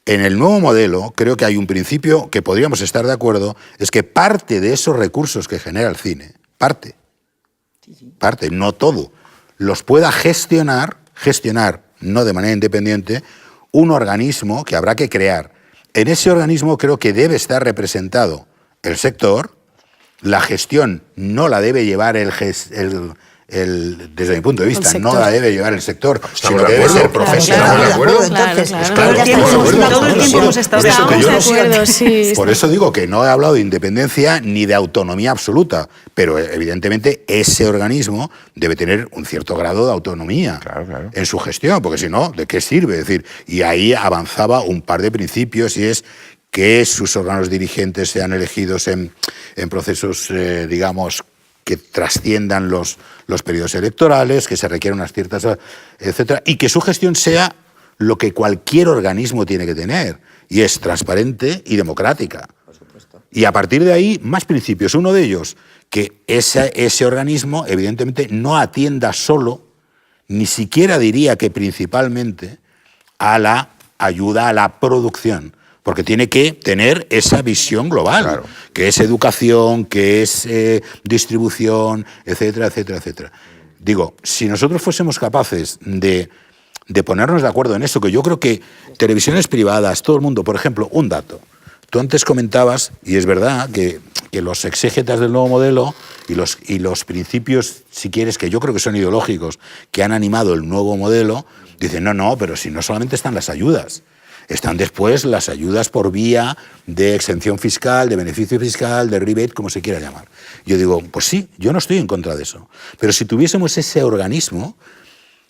Speaker 2: en el nuevo modelo creo que hay un principio que podríamos estar de acuerdo, es que parte de esos recursos que genera el cine, parte, no todo, los pueda gestionar no de manera independiente, un organismo que habrá que crear. En ese organismo creo que debe estar representado el sector, la gestión no la debe llevar desde mi punto de vista, no la debe llevar el sector, sino que debe ser profesional.
Speaker 6: ¿De acuerdo? Entonces, todo el tiempo hemos estado de acuerdo.
Speaker 2: Por eso digo que no he hablado de independencia ni de autonomía absoluta, pero evidentemente ese organismo debe tener un cierto grado de autonomía en su gestión, porque si no, ¿de qué sirve? Es decir, y ahí avanzaba un par de principios, y es que sus órganos dirigentes sean elegidos en procesos, digamos, que trasciendan los periodos electorales, que se requieran unas ciertas, etcétera, y que su gestión sea lo que cualquier organismo tiene que tener, y es transparente y democrática. Por supuesto. Y a partir de ahí, más principios. Uno de ellos, que ese organismo, evidentemente, no atienda solo, ni siquiera diría que principalmente, a la ayuda a la producción, porque tiene que tener esa visión global, claro, que es educación, que es distribución, etcétera, etcétera, etcétera. Digo, si nosotros fuésemos capaces de ponernos de acuerdo en eso, que yo creo que televisiones privadas, todo el mundo, por ejemplo, un dato. Tú antes comentabas, y es verdad, que los exégetas del nuevo modelo y los principios, si quieres, que yo creo que son ideológicos, que han animado el nuevo modelo, dicen, no, pero si no solamente están las ayudas, están después las ayudas por vía de exención fiscal, de beneficio fiscal, de rebate, como se quiera llamar. Yo digo, pues sí, yo no estoy en contra de eso. Pero si tuviésemos ese organismo,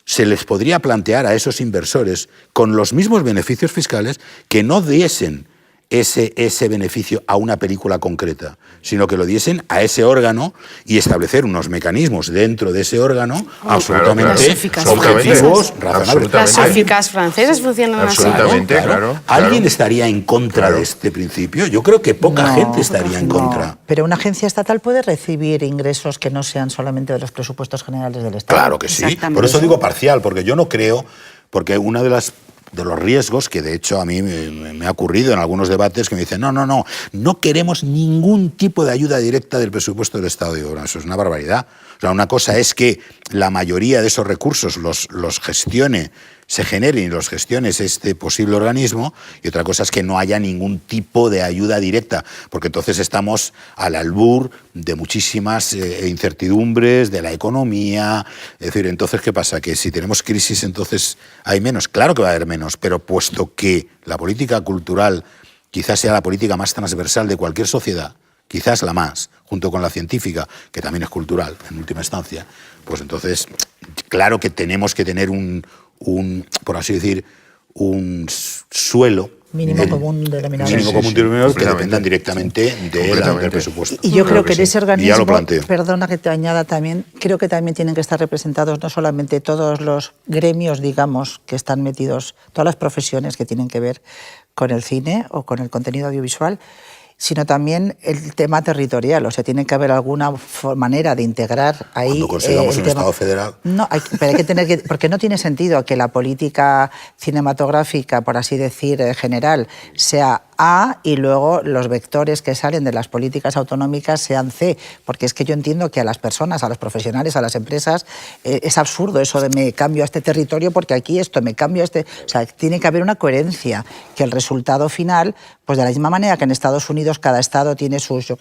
Speaker 2: se les podría plantear a esos inversores con los mismos beneficios fiscales que no diesen ese beneficio a una película concreta, sino que lo diesen a ese órgano y establecer unos mecanismos dentro de ese órgano absolutamente objetivos, razonables.
Speaker 4: Las SOFICAS francesas funcionan así.
Speaker 5: Absolutamente, claro.
Speaker 2: ¿Alguien estaría en contra de este principio? Yo creo que poca gente estaría en contra.
Speaker 3: Pero una agencia estatal puede recibir ingresos que no sean solamente de los presupuestos generales del Estado.
Speaker 2: Claro que sí. Por eso digo parcial, porque yo no creo, porque una de los riesgos, que de hecho a mí me ha ocurrido en algunos debates, que me dicen, no queremos ningún tipo de ayuda directa del presupuesto del Estado. Digo, bueno, eso es una barbaridad. O sea, una cosa es que la mayoría de esos recursos se generen y los gestione este posible organismo, y otra cosa es que no haya ningún tipo de ayuda directa, porque entonces estamos al albur de muchísimas incertidumbres de la economía. Es decir, entonces, ¿qué pasa? Que si tenemos crisis, entonces hay menos. Claro que va a haber menos, pero puesto que la política cultural quizás sea la política más transversal de cualquier sociedad, quizás la más, junto con la científica, que también es cultural en última instancia, pues entonces, claro que tenemos que tener por así decir, un suelo
Speaker 3: mínimo común
Speaker 2: denominador que dependan directamente del presupuesto.
Speaker 3: Y yo creo que en ese organismo, perdona que te añada también, creo que también tienen que estar representados no solamente todos los gremios, digamos, que están metidos, todas las profesiones que tienen que ver con el cine o con el contenido audiovisual, sino también el tema territorial. O sea, tiene que haber alguna manera de integrar ahí.
Speaker 2: Cuando consigamos un Estado federal.
Speaker 3: No, pero hay que tener porque no tiene sentido que la política cinematográfica, por así decir, general, sea A y luego los vectores que salen de las políticas autonómicas sean C, porque es que yo entiendo que a las personas, a los profesionales, a las empresas, es absurdo eso de me cambio a este territorio porque aquí esto, me cambio a este... O sea, tiene que haber una coherencia, que el resultado final, pues de la misma manera que en Estados Unidos cada estado tiene sus,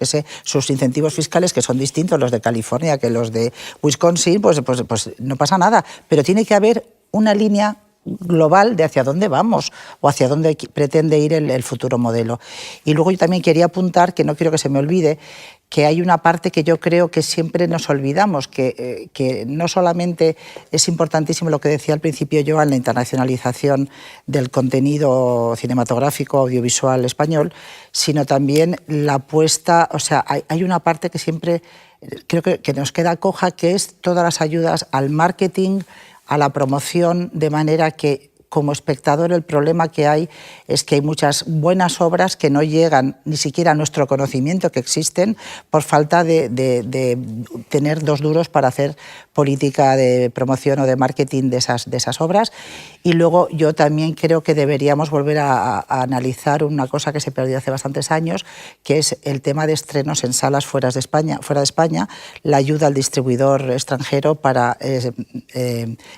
Speaker 3: sus incentivos fiscales que son distintos, los de California que los de Wisconsin, pues no pasa nada, pero tiene que haber una línea global de hacia dónde vamos o hacia dónde pretende ir el futuro modelo. Y luego yo también quería apuntar, que no quiero que se me olvide, que hay una parte que yo creo que siempre nos olvidamos, que no solamente es importantísimo lo que decía al principio Joan, la internacionalización del contenido cinematográfico audiovisual español, sino también la apuesta, o sea, hay una parte que siempre creo que nos queda coja, que es todas las ayudas al marketing, a la promoción, de manera que como espectador el problema que hay es que hay muchas buenas obras que no llegan ni siquiera a nuestro conocimiento que existen por falta de tener dos duros para hacer política de promoción o de marketing de esas obras. Y luego yo también creo que deberíamos volver a analizar una cosa que se perdió hace bastantes años, que es el tema de estrenos en salas fuera de España, la ayuda al distribuidor extranjero para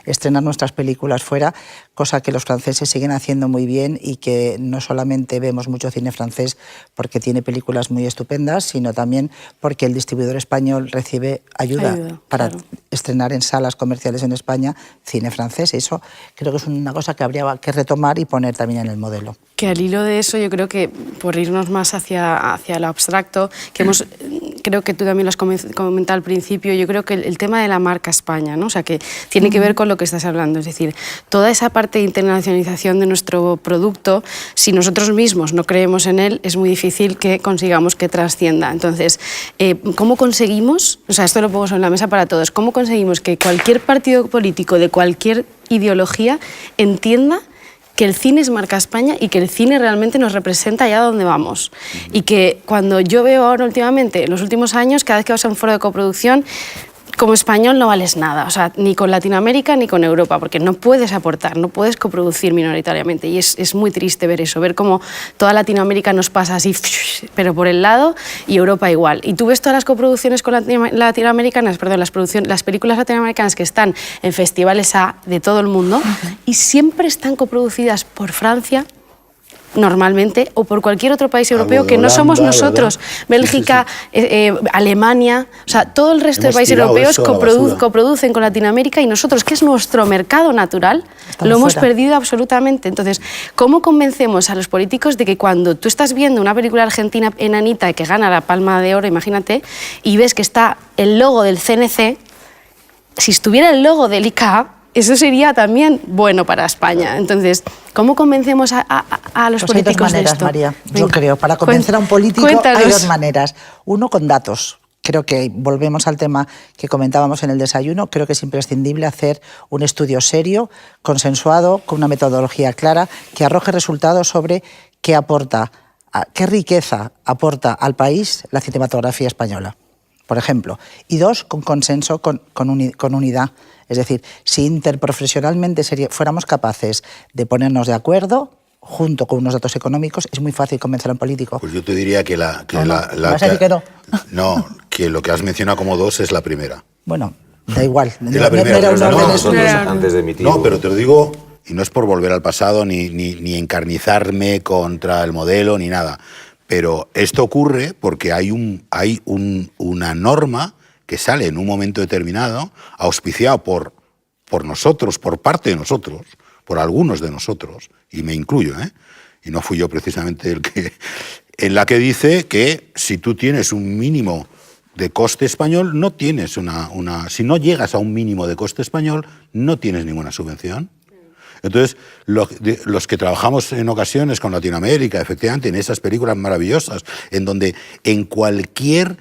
Speaker 3: estrenar nuestras películas fuera, cosa que los franceses siguen haciendo muy bien y que no solamente vemos mucho cine francés porque tiene películas muy estupendas, sino también porque el distribuidor español recibe ayuda para estrenar en salas comerciales en España cine francés. Eso creo que es una cosa que habría que retomar y poner también en el modelo.
Speaker 4: Que al hilo de eso, yo creo que, por irnos más hacia lo abstracto, creo que tú también lo has comentado al principio, yo creo que el tema de la marca España, ¿no? O sea, que tiene que ver con lo que estás hablando, es decir, toda esa parte de internacionalización de nuestro producto, si nosotros mismos no creemos en él, es muy difícil que consigamos que trascienda. Entonces, ¿cómo conseguimos, o sea, esto lo pongo sobre la mesa para todos, cómo conseguimos que cualquier partido político de cualquier ideología entienda que el cine es marca España y que el cine realmente nos representa allá donde vamos. Y que cuando yo veo ahora últimamente, en los últimos años, cada vez que vas a un foro de coproducción, como español no vales nada, o sea, ni con Latinoamérica ni con Europa, porque no puedes aportar, no puedes coproducir minoritariamente. Y es muy triste ver eso, ver cómo toda Latinoamérica nos pasa así, pero por el lado, y Europa igual. Y tú ves todas las coproducciones con latinoamericanas, perdón, las películas latinoamericanas que están en festivales de todo el mundo, y siempre están coproducidas por Francia, normalmente, o por cualquier otro país europeo que no somos nosotros. ¿Verdad? Bélgica, sí, sí, sí. Alemania, o sea, todo el resto de países europeos coproducen con Latinoamérica, y nosotros, que es nuestro mercado natural, lo hemos perdido absolutamente. Entonces, ¿cómo convencemos a los políticos de que cuando tú estás viendo una película argentina enanita que gana la Palma de Oro, imagínate, y ves que está el logo del CNC, si estuviera el logo del ICA, eso sería también bueno para España? Entonces, ¿cómo convencemos a los políticos
Speaker 3: de esto? Hay dos maneras, María, yo creo. Para convencer a un político hay dos maneras. Uno, con datos. Creo que, volvemos al tema que comentábamos en el desayuno, creo que es imprescindible hacer un estudio serio, consensuado, con una metodología clara, que arroje resultados sobre qué aporta, qué riqueza aporta al país la cinematografía española, por ejemplo. Y dos, con consenso, con unidad. Es decir, si interprofesionalmente fuéramos capaces de ponernos de acuerdo, junto con unos datos económicos, es muy fácil convencer a un político.
Speaker 2: Pues yo te diría que
Speaker 3: ¿Vas a decir que no?
Speaker 2: No, que lo que has mencionado como dos es la primera.
Speaker 3: Bueno, da igual.
Speaker 2: Es la primera.
Speaker 1: Antes de emitir.
Speaker 2: No, pero te lo digo, y no es por volver al pasado ni encarnizarme contra el modelo ni nada, pero esto ocurre porque hay una norma que sale en un momento determinado, auspiciado por nosotros, por parte de nosotros, por algunos de nosotros, y me incluyo, y no fui yo precisamente el que... en la que dice que si tú tienes un mínimo de coste español, no tienes si no llegas a un mínimo de coste español, no tienes ninguna subvención. Entonces, los que trabajamos en ocasiones con Latinoamérica, efectivamente, en esas películas maravillosas, en donde en cualquier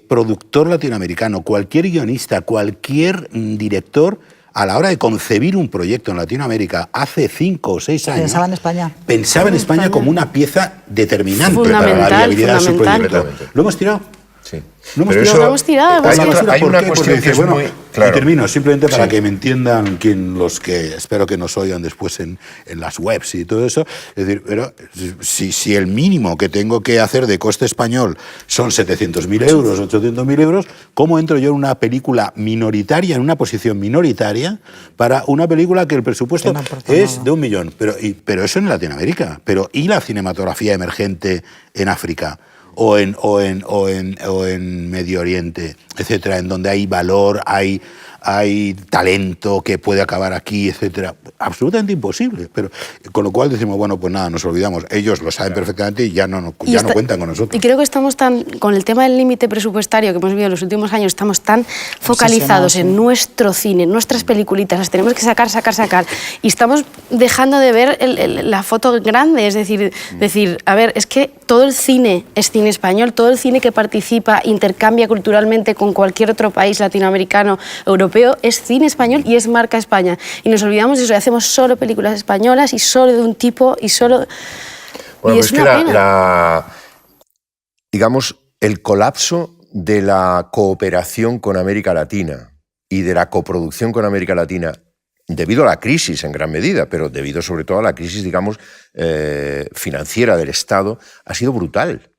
Speaker 2: productor latinoamericano, cualquier guionista, cualquier director, a la hora de concebir un proyecto en Latinoamérica hace 5 o 6 años...
Speaker 3: Pensaba en España.
Speaker 2: Pensaba en España como una pieza determinante para la viabilidad de su proyecto. ¿Lo hemos tirado?
Speaker 5: Sí.
Speaker 2: ¿Lo hemos
Speaker 5: tirado? Hay una cuestión que es muy... Claro.
Speaker 2: Y termino, simplemente para que me entiendan los que espero que nos oigan después en las webs y todo eso. Es decir, pero si el mínimo que tengo que hacer de coste español son 700.000 euros, 800.000 euros, ¿cómo entro yo en una película minoritaria, en una posición minoritaria, para una película que el presupuesto es de 1 millón? Pero eso en Latinoamérica. ¿Y la cinematografía emergente en África? O en Medio Oriente, etcétera, en donde hay valor, hay talento que puede acabar aquí, etcétera. Absolutamente imposible. Pero con lo cual decimos, bueno, pues nada, nos olvidamos. Ellos lo saben perfectamente y ya no cuentan con nosotros.
Speaker 4: Y creo que estamos con el tema del límite presupuestario que hemos vivido en los últimos años, estamos tan focalizados en nuestro cine, en nuestras peliculitas, las tenemos que sacar. Y estamos dejando de ver la foto grande. Es decir, a ver, es que todo el cine es cine español, todo el cine que participa, intercambia culturalmente con cualquier otro país latinoamericano, europeo, es cine español y es marca España. Y nos olvidamos de eso y hacemos solo películas españolas y solo de un tipo y solo...
Speaker 5: Bueno, y pues es una pena. Digamos, el colapso de la cooperación con América Latina y de la coproducción con América Latina, debido a la crisis en gran medida, pero debido sobre todo a la crisis, digamos, financiera del Estado, ha sido brutal,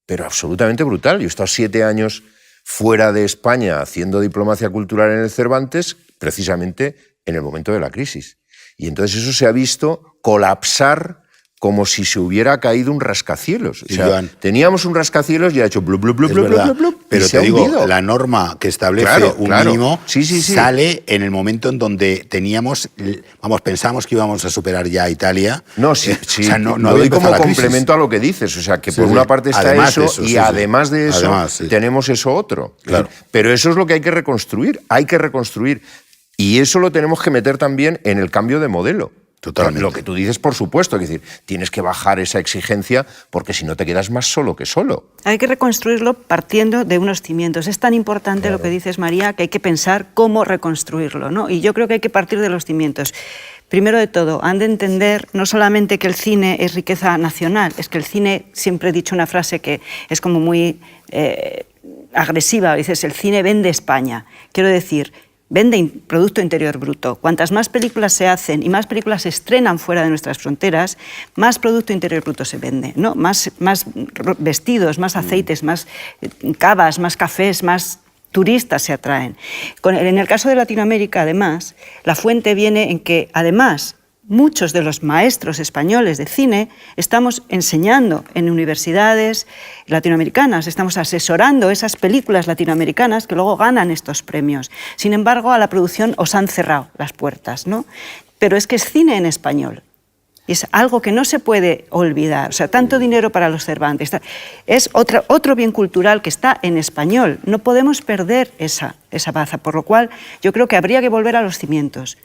Speaker 5: pero absolutamente brutal. Yo he estado 7 años fuera de España haciendo diplomacia cultural en el Cervantes, precisamente en el momento de la crisis. Y entonces eso se ha visto colapsar como si se hubiera caído un rascacielos. O sea, teníamos un rascacielos y ha hecho blu, blu, blu, blu, blu, blu,
Speaker 2: pero te digo, la norma que establece un mínimo sale en el momento en donde pensábamos que íbamos a superar ya a Italia.
Speaker 5: No, sí, o sea, no lo doy como complemento a lo que dices. O sea, que por una parte está eso y además de eso tenemos eso otro.
Speaker 2: Claro.
Speaker 5: Pero eso es lo que hay que reconstruir. Y eso lo tenemos que meter también en el cambio de modelo.
Speaker 2: Totalmente.
Speaker 5: Lo que tú dices, por supuesto, es decir, tienes que bajar esa exigencia porque si no te quedas más solo que solo.
Speaker 6: Hay que reconstruirlo partiendo de unos cimientos. Es tan importante lo que dices, María, que hay que pensar cómo reconstruirlo, ¿no? Y yo creo que hay que partir de los cimientos. Primero de todo, han de entender no solamente que el cine es riqueza nacional, es que el cine, siempre he dicho una frase que es como muy agresiva, dices, el cine vende España. Quiero decir, vende Producto Interior Bruto. Cuantas más películas se hacen y más películas se estrenan fuera de nuestras fronteras, más Producto Interior Bruto se vende, ¿no? Más vestidos, más aceites, más cavas, más cafés, más turistas se atraen. En el caso de Latinoamérica, además, la fuente viene en que, además, muchos de los maestros españoles de cine estamos enseñando en universidades latinoamericanas, estamos asesorando esas películas latinoamericanas que luego ganan estos premios. Sin embargo, a la producción os han cerrado las puertas, ¿no? Pero es que es cine en español. Es algo que no se puede olvidar. O sea, tanto dinero para los Cervantes. Es otro bien cultural que está en español. No podemos perder esa baza. Por lo cual, yo creo que habría que volver a los cimientos.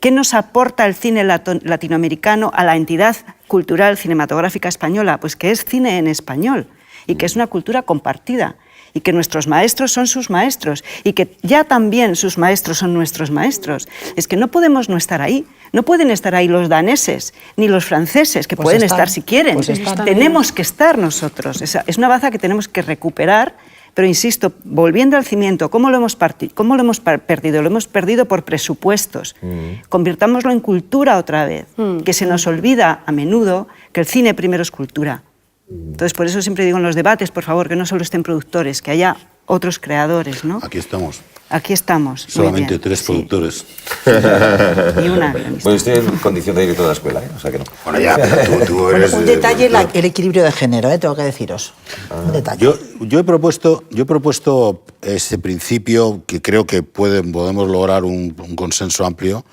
Speaker 6: ¿Qué nos aporta el cine latinoamericano a la entidad cultural cinematográfica española? Pues que es cine en español y que es una cultura compartida y que nuestros maestros son sus maestros y que ya también sus maestros son nuestros maestros. Es que no podemos no estar ahí. No pueden estar ahí los daneses ni los franceses, que pueden estar si quieren. Tenemos que estar nosotros. Es una baza que tenemos que recuperar. Pero insisto, volviendo al cimiento, ¿cómo lo hemos perdido? Lo hemos perdido por presupuestos. Convirtámoslo en cultura otra vez, que se nos olvida a menudo que el cine primero es cultura. Entonces, por eso siempre digo en los debates, por favor, que no solo estén productores, que haya otros creadores, ¿no?
Speaker 2: Aquí estamos.
Speaker 6: Aquí estamos.
Speaker 2: Solamente 3 productores.
Speaker 6: Y una guionista.
Speaker 1: Bueno, estoy en condición de director de la escuela, ¿eh? O sea que no.
Speaker 2: Bueno, ya, pero tú eres...
Speaker 3: Un detalle, el equilibrio de género, tengo que deciros. Un detalle.
Speaker 2: Yo he propuesto ese principio que creo que podemos lograr un consenso amplio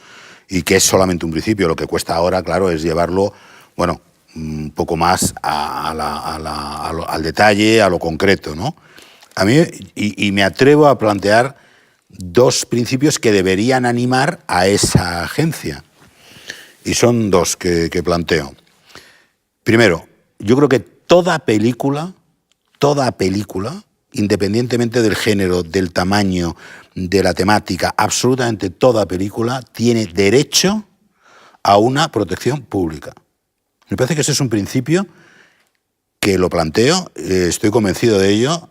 Speaker 2: y que es solamente un principio. Lo que cuesta ahora, claro, es llevarlo, bueno, un poco más al detalle, a lo concreto, ¿no? A mí, y me atrevo a plantear 2 principios que deberían animar a esa agencia. Y son 2 que planteo. Primero, yo creo que toda película, independientemente del género, del tamaño, de la temática, absolutamente toda película tiene derecho a una protección pública. Me parece que ese es un principio que lo planteo, estoy convencido de ello,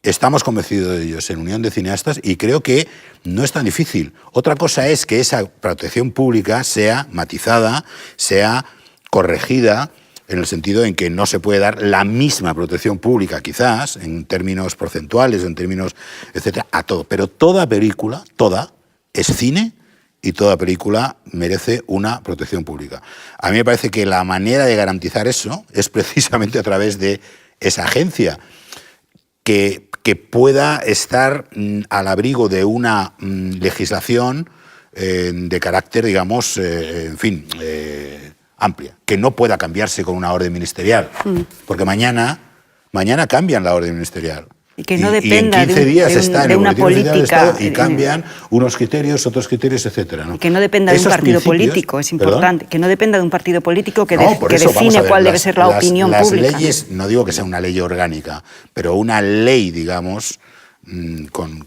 Speaker 2: estamos convencidos de ellos en Unión de Cineastas y creo que no es tan difícil. Otra cosa es que esa protección pública sea matizada, sea corregida, en el sentido en que no se puede dar la misma protección pública, quizás, en términos porcentuales, en términos, etcétera, a todo. Pero toda película, toda, es cine y toda película merece una protección pública. A mí me parece que la manera de garantizar eso es precisamente a través de esa agencia que pueda estar al abrigo de una legislación de carácter, digamos, en fin, amplia, que no pueda cambiarse con una orden ministerial, porque mañana cambian la orden ministerial.
Speaker 6: Y que no dependa
Speaker 2: en 15 días está en el
Speaker 6: una
Speaker 2: Boletín Oficial del
Speaker 6: política.
Speaker 2: Estado y cambian unos criterios, otros criterios, etcétera, ¿no?
Speaker 6: Y que no dependa de un partido político, es importante. Que no dependa de un partido político que define cuál debe ser la opinión pública.
Speaker 2: Las leyes, no digo que sea una ley orgánica, pero una ley, digamos,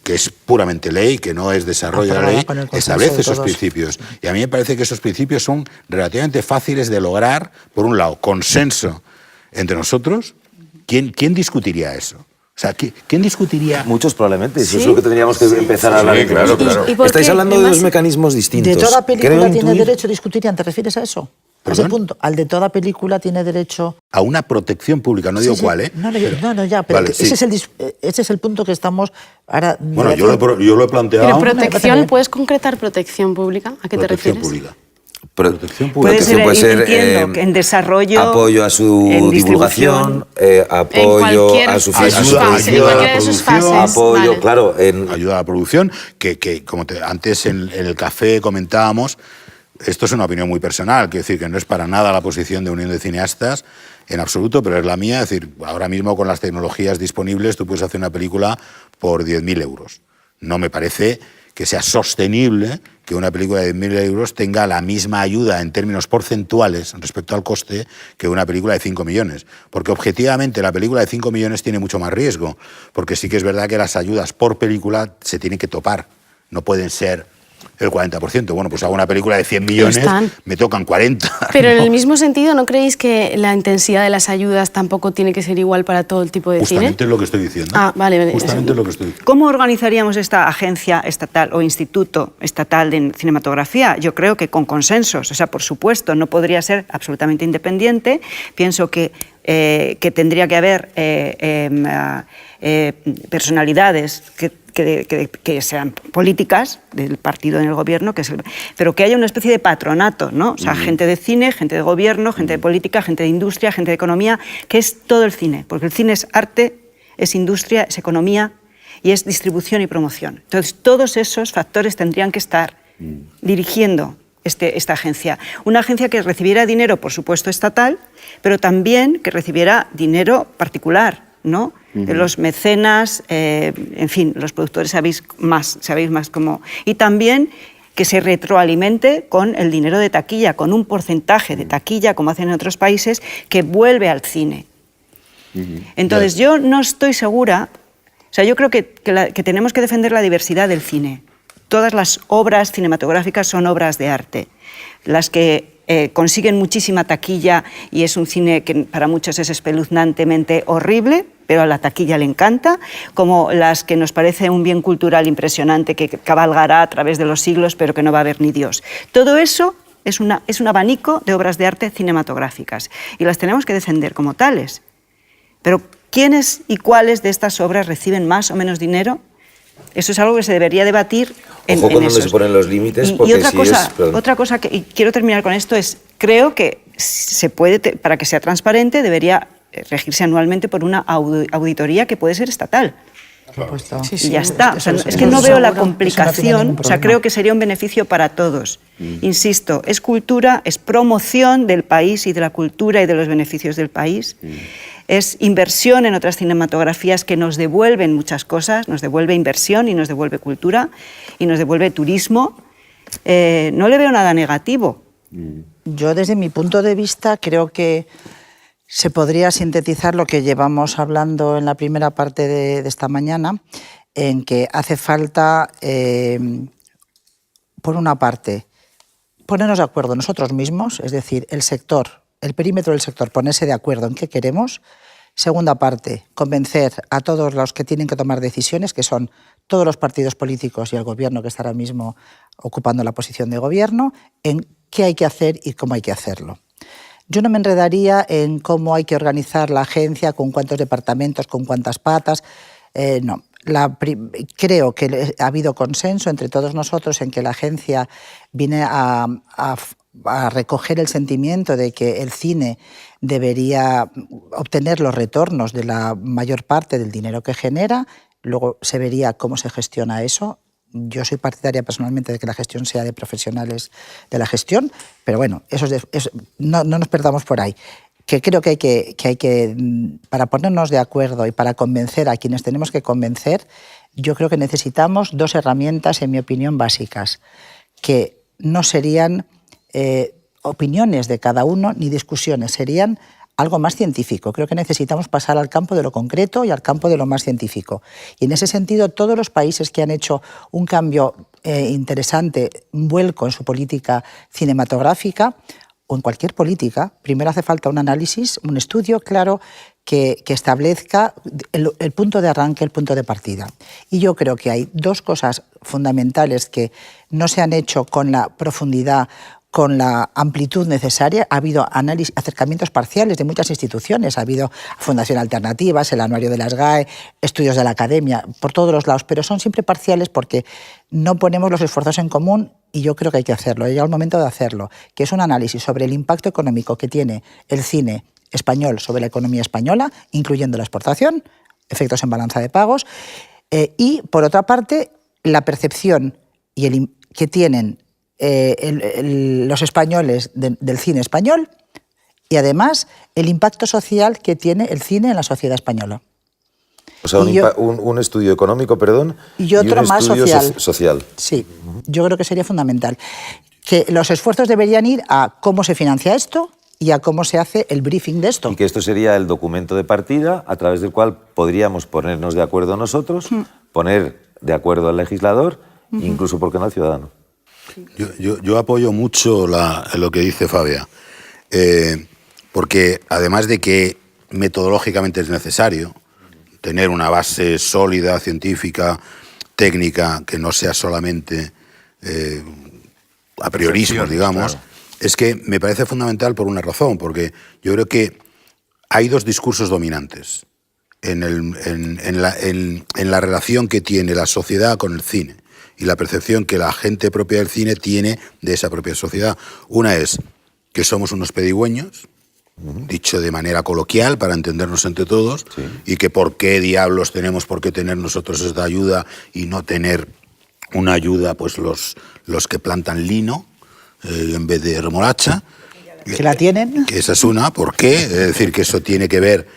Speaker 2: que es puramente ley, que no es desarrollo de la ley, establece esos principios. Y a mí me parece que esos principios son relativamente fáciles de lograr. Por un lado, consenso entre nosotros. ¿Quién discutiría eso? O sea, ¿quién discutiría?
Speaker 1: Muchos probablemente, eso
Speaker 6: ¿Sí?
Speaker 1: es lo que tendríamos que empezar a hablar.
Speaker 5: Sí, claro, claro.
Speaker 4: ¿Y por
Speaker 1: Estáis
Speaker 4: qué?
Speaker 1: hablando de 2 mecanismos distintos.
Speaker 3: ¿De toda película
Speaker 1: Creo
Speaker 3: tiene
Speaker 1: intuir-
Speaker 3: derecho a discutir? ¿Te refieres a eso? ¿A ese punto? Al de toda película tiene derecho...
Speaker 2: A una protección pública, no digo
Speaker 3: Sí, sí.
Speaker 2: cuál, ¿eh?
Speaker 3: No, ya, pero
Speaker 2: Vale,
Speaker 3: ese,
Speaker 2: sí.
Speaker 3: ese es el punto que estamos ahora...
Speaker 2: Bueno, yo lo he planteado.
Speaker 4: Pero
Speaker 3: me parece
Speaker 4: protección,
Speaker 3: bien.
Speaker 4: ¿puedes concretar protección pública? ¿A qué te
Speaker 2: Protección
Speaker 4: refieres?
Speaker 2: pública.
Speaker 1: Protección
Speaker 6: Puede
Speaker 1: pública.
Speaker 6: ser, entiendo, que en desarrollo,
Speaker 1: apoyo a su
Speaker 6: en
Speaker 1: divulgación,
Speaker 6: distribución.
Speaker 1: apoyo
Speaker 4: cualquier
Speaker 1: a su
Speaker 2: fase,
Speaker 4: fase, en cualquiera de sus
Speaker 2: producción,
Speaker 4: fases.
Speaker 1: apoyo,
Speaker 4: Vale.
Speaker 1: claro, en
Speaker 2: Ayuda a la producción, que como antes en el café comentábamos, esto es una opinión muy personal, quiero decir que no es para nada la posición de Unión de Cineastas, en absoluto, pero es la mía. Es decir, ahora mismo con las tecnologías disponibles tú puedes hacer una película por 10.000 euros. No me parece que sea sostenible que una película de 10.000 euros tenga la misma ayuda en términos porcentuales respecto al coste que una película de 5 millones. Porque objetivamente la película de 5 millones tiene mucho más riesgo, porque sí que es verdad que las ayudas por película se tienen que topar, no pueden ser El 40%. Bueno, pues hago una película de 100 millones, me tocan 40.
Speaker 4: Pero en el mismo sentido, ¿no creéis que la intensidad de las ayudas tampoco tiene que ser igual para todo el tipo de cine?
Speaker 2: Justamente es lo que estoy diciendo.
Speaker 4: Ah, vale.
Speaker 2: Justamente es lo que estoy diciendo.
Speaker 6: ¿Cómo organizaríamos esta agencia estatal o instituto estatal de cinematografía? Yo creo que con consensos. O sea, por supuesto, no podría ser absolutamente independiente. Pienso que tendría que haber personalidades que sean políticas del partido en el gobierno, pero que haya una especie de patronato, ¿no? O sea, gente de cine, gente de gobierno, gente de política, gente de industria, gente de economía, que es todo el cine, porque el cine es arte, es industria, es economía y es distribución y promoción. Entonces, todos esos factores tendrían que estar dirigiendo esta agencia. Una agencia que recibiera dinero, por supuesto, estatal, pero también que recibiera dinero particular, ¿no? De los mecenas, en fin, los productores sabéis más cómo. Y también que se retroalimente con el dinero de taquilla, con un porcentaje de taquilla, como hacen en otros países, que vuelve al cine. Entonces, yo no estoy segura, o sea, yo creo que tenemos que defender la diversidad del cine. Todas las obras cinematográficas son obras de arte. Las que consiguen muchísima taquilla y es un cine que para muchos es espeluznantemente horrible, pero a la taquilla le encanta, como las que nos parece un bien cultural impresionante que cabalgará a través de los siglos, pero que no va a haber ni Dios. Todo eso es un abanico de obras de arte cinematográficas y las tenemos que defender como tales. Pero ¿quiénes y cuáles de estas obras reciben más o menos dinero? Eso es algo que se debería debatir en
Speaker 1: Ojo cuando
Speaker 6: esos.
Speaker 1: no se ponen los límites,
Speaker 6: Y
Speaker 1: porque
Speaker 6: otra cosa que y quiero terminar con esto es, creo que se puede, para que sea transparente, debería regirse anualmente por una auditoría que puede ser estatal. Y ya está. O sea, es que no veo la complicación. O sea, creo que sería un beneficio para todos. Insisto, es cultura, es promoción del país y de la cultura y de los beneficios del país. Es inversión en otras cinematografías que nos devuelven muchas cosas, nos devuelve inversión y nos devuelve cultura y nos devuelve turismo. No le veo nada negativo.
Speaker 3: Yo, desde mi punto de vista, creo que se podría sintetizar lo que llevamos hablando en la primera parte de esta mañana, en que hace falta, por una parte, ponernos de acuerdo nosotros mismos, es decir, el sector, el perímetro del sector, ponerse de acuerdo en qué queremos. Segunda parte, convencer a todos los que tienen que tomar decisiones, que son todos los partidos políticos y el gobierno que está ahora mismo ocupando la posición de gobierno, en qué hay que hacer y cómo hay que hacerlo. Yo no me enredaría en cómo hay que organizar la agencia, con cuántos departamentos, con cuántas patas. No. Creo que ha habido consenso entre todos nosotros en que la agencia viene a recoger el sentimiento de que el cine debería obtener los retornos de la mayor parte del dinero que genera. Luego se vería cómo se gestiona eso. Yo soy partidaria personalmente de que la gestión sea de profesionales de la gestión, pero bueno, no nos perdamos por ahí. Que creo que hay que, para ponernos de acuerdo y para convencer a quienes tenemos que convencer, yo creo que necesitamos dos herramientas, en mi opinión, básicas, que no serían opiniones de cada uno ni discusiones, serían algo más científico. Creo que necesitamos pasar al campo de lo concreto y al campo de lo más científico. Y en ese sentido, todos los países que han hecho un cambio interesante, un vuelco en su política cinematográfica, o en cualquier política, primero hace falta un análisis, un estudio claro que establezca el punto de arranque, el punto de partida. Y yo creo que hay dos cosas fundamentales que no se han hecho con la profundidad, con la amplitud necesaria. Ha habido acercamientos parciales de muchas instituciones, ha habido Fundación Alternativas, el Anuario de las GAE, estudios de la Academia, por todos los lados, pero son siempre parciales porque no ponemos los esfuerzos en común y yo creo que hay que hacerlo, ha llegado el momento de hacerlo, que es un análisis sobre el impacto económico que tiene el cine español sobre la economía española, incluyendo la exportación, efectos en balanza de pagos, y por otra parte, la percepción que tienen los españoles del cine español y además el impacto social que tiene el cine en la sociedad española.
Speaker 1: O sea, un estudio económico, perdón,
Speaker 3: y otro
Speaker 1: un
Speaker 3: más
Speaker 1: estudio social.
Speaker 3: Sí, yo creo que sería fundamental. Que los esfuerzos deberían ir a cómo se financia esto y a cómo se hace el briefing de esto.
Speaker 1: Y que esto sería el documento de partida a través del cual podríamos ponernos de acuerdo nosotros, poner de acuerdo al legislador, incluso, ¿por qué no, al ciudadano?
Speaker 2: Yo apoyo mucho lo que dice Fabia, porque además de que metodológicamente es necesario tener una base sólida, científica, técnica, que no sea solamente a priorismo, digamos, claro. Es que me parece fundamental por una razón, porque yo creo que hay dos discursos dominantes en la relación que tiene la sociedad con el cine y la percepción que la gente propia del cine tiene de esa propia sociedad. Una es que somos unos pedigüeños, dicho de manera coloquial para entendernos entre todos, sí. Y que por qué diablos tenemos por qué tener nosotros esta ayuda y no tener una ayuda pues los que plantan lino en vez de remolacha.
Speaker 3: ¿Que la tienen?
Speaker 2: Que esa es una, ¿por qué? Es decir, que eso tiene que ver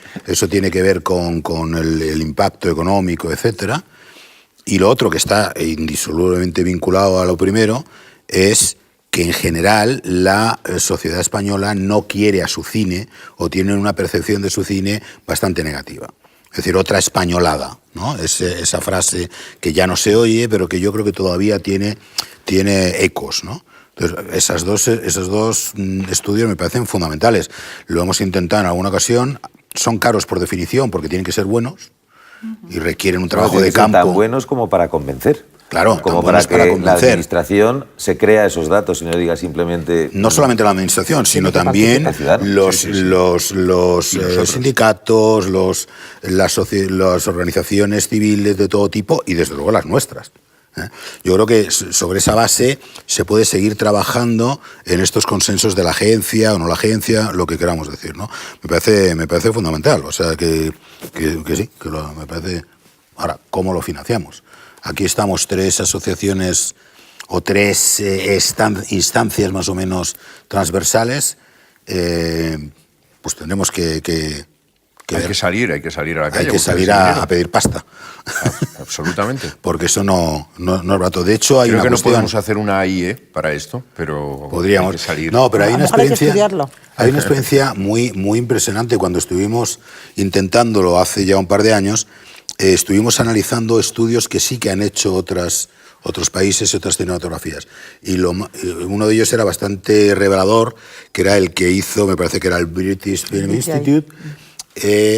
Speaker 2: con el impacto económico, etcétera. Y lo otro que está indisolublemente vinculado a lo primero es que en general la sociedad española no quiere a su cine o tiene una percepción de su cine bastante negativa. Es decir, otra españolada, ¿no? Esa frase que ya no se oye, pero que yo creo que todavía tiene ecos, ¿no? Entonces, esos dos estudios me parecen fundamentales. Lo hemos intentado en alguna ocasión. Son caros por definición porque tienen que ser buenos y requieren un trabajo de campo.
Speaker 1: Tan buenos como para convencer.
Speaker 2: Claro,
Speaker 1: como para que la administración se crea esos datos y no diga simplemente...
Speaker 2: No solamente la administración, sino también los sindicatos, las organizaciones civiles de todo tipo y desde luego las nuestras. Yo creo que sobre esa base se puede seguir trabajando en estos consensos de la agencia o no la agencia, lo que queramos decir, ¿no? Me parece fundamental, o sea que sí, me parece... Ahora, ¿cómo lo financiamos? Aquí estamos 3 asociaciones o 3 instancias más o menos transversales, pues tenemos que
Speaker 5: hay que salir a la calle.
Speaker 2: Hay que salir a pedir pasta.
Speaker 5: Absolutamente.
Speaker 2: Porque eso no es barato. De hecho, hay
Speaker 5: Creo
Speaker 2: una
Speaker 5: que
Speaker 2: cuestión...
Speaker 5: no podemos hacer una AIE para esto, pero
Speaker 2: podríamos
Speaker 5: hay que salir.
Speaker 2: No, pero hay una experiencia...
Speaker 3: Hay
Speaker 2: una experiencia muy, muy impresionante. Cuando estuvimos intentándolo hace ya un par de años, estuvimos analizando estudios que sí que han hecho otros países y otras cinematografías. Y uno de ellos era bastante revelador, que era el que hizo, me parece que era el British Film Institute,